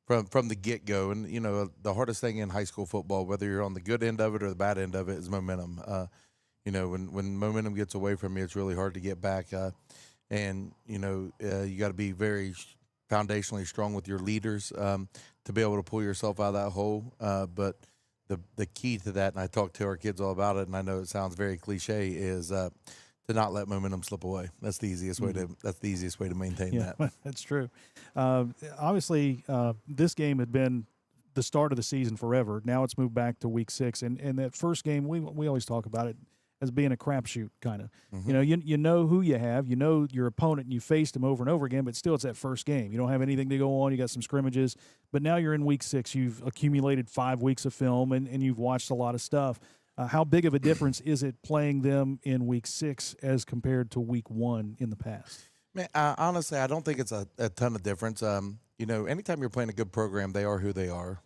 from the get-go. And, the hardest thing in high school football, whether you're on the good end of it or the bad end of it, is momentum. When momentum gets away from you, it's really hard to get back. You got to be very foundationally strong with your leaders to be able to pull yourself out of that hole. But the key to that, and I talk to our kids all about it, and I know it sounds very cliche, is to not let momentum slip away. That's the easiest way to maintain that. That's true. Obviously, this game had been the start of the season forever. Now it's moved back to week 6, and that first game we always talk about it as being a crapshoot kind of. Mm-hmm. You know who you have, your opponent, and you faced them over and over again, but still it's that first game. You don't have anything to go on. You got some scrimmages, but now you're in week 6. You've accumulated 5 weeks of film, and you've watched a lot of stuff. How big of a difference is it playing them in week 6 as compared to week 1 in the past? Man, honestly, I don't think it's a ton of difference. Anytime you're playing a good program, they are who they are.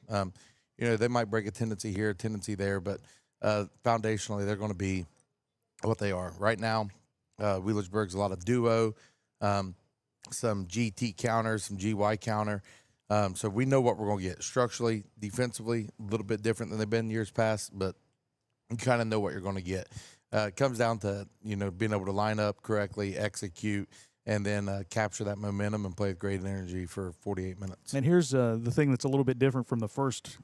They might break a tendency here, a tendency there, but foundationally, they're going to be what they are. Right now, Wheelersburg's a lot of duo, some GT counter, some GY counter. So we know what we're going to get. Structurally, defensively, a little bit different than they've been years past, but you kind of know what you're going to get. It comes down to, being able to line up correctly, execute, and then capture that momentum and play with great energy for 48 minutes. And here's the thing that's a little bit different from the first,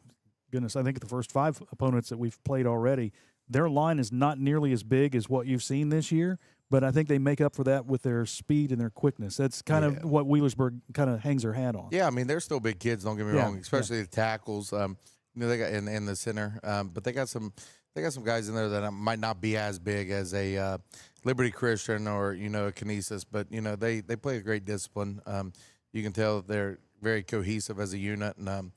I think the first 5 opponents that we've played already. Their line is not nearly as big as what you've seen this year, but I think they make up for that with their speed and their quickness. That's kind of what Wheelersburg kind of hangs their hat on. Yeah, I mean, they're still big kids, don't get me wrong, especially the tackles. They got in the center, but they got some guys in there that might not be as big as a Liberty Christian or, a Kinesis, but, they play a great discipline. You can tell they're very cohesive as a unit, and,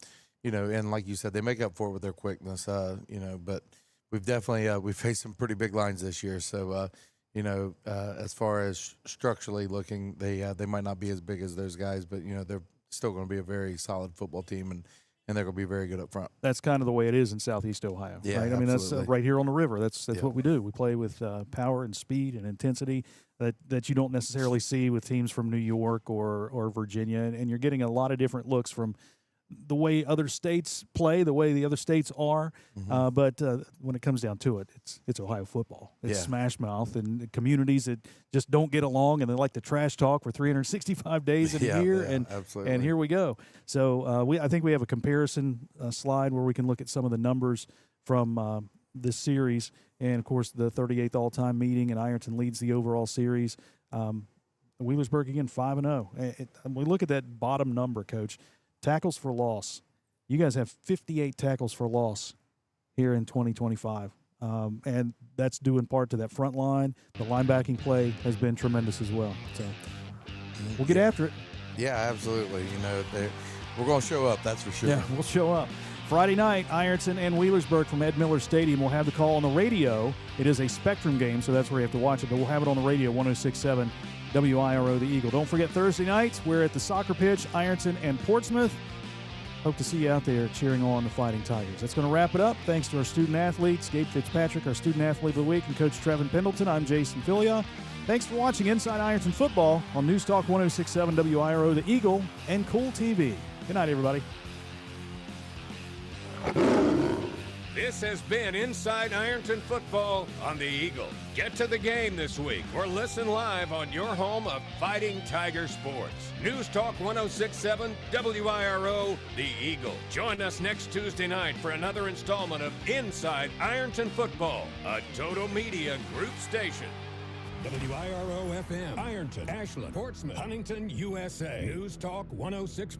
and like you said, they make up for it with their quickness, but we've definitely we faced some pretty big lines this year. So, as far as structurally looking, they might not be as big as those guys, but, they're still going to be a very solid football team, and they're going to be very good up front. That's kind of the way it is in Southeast Ohio, yeah, right? I mean, that's right here on the river. That's what we do. We play with power and speed and intensity that you don't necessarily see with teams from New York or Virginia, and you're getting a lot of different looks from the way other states play, the way the other states are. Mm-hmm. But when it comes down to it, it's Ohio football. It's smash mouth and communities that just don't get along, and they like to trash talk for 365 days in a year. And absolutely. And here we go. So I think we have a comparison slide where we can look at some of the numbers from this series. And, of course, the 38th all-time meeting, and Ironton leads the overall series. Wheelersburg, again, 5-0. We look at that bottom number, Coach. Tackles for loss. You guys have 58 tackles for loss here in 2025. And that's due in part to that front line. The linebacking play has been tremendous as well. So we'll get after it. Yeah, absolutely. We're going to show up, that's for sure. Yeah, we'll show up. Friday night, Ironton and Wheelersburg from Ed Miller Stadium will have the call on the radio. It is a Spectrum game, so that's where you have to watch it, but we'll have it on the radio, 106.7 WIRO, the Eagle. Don't forget Thursday nights, we're at the soccer pitch, Ironton and Portsmouth. Hope to see you out there cheering on the Fighting Tigers. That's going to wrap it up. Thanks to our student athletes, Gabe Fitzpatrick, our student athlete of the week, and Coach Trevon Pendleton. I'm Jason Philyaw. Thanks for watching Inside Ironton Football on News Talk 106.7 WIRO, the Eagle, and Kool TV. Good night, everybody. This has been Inside Ironton Football on the Eagle. Get to the game this week or listen live on your home of Fighting Tiger Sports. News Talk 106.7 WIRO, the Eagle. Join us next Tuesday night for another installment of Inside Ironton Football, a Total Media Group station. WIRO FM, Ironton, Ashland, Portsmouth, Huntington, USA. News Talk 106.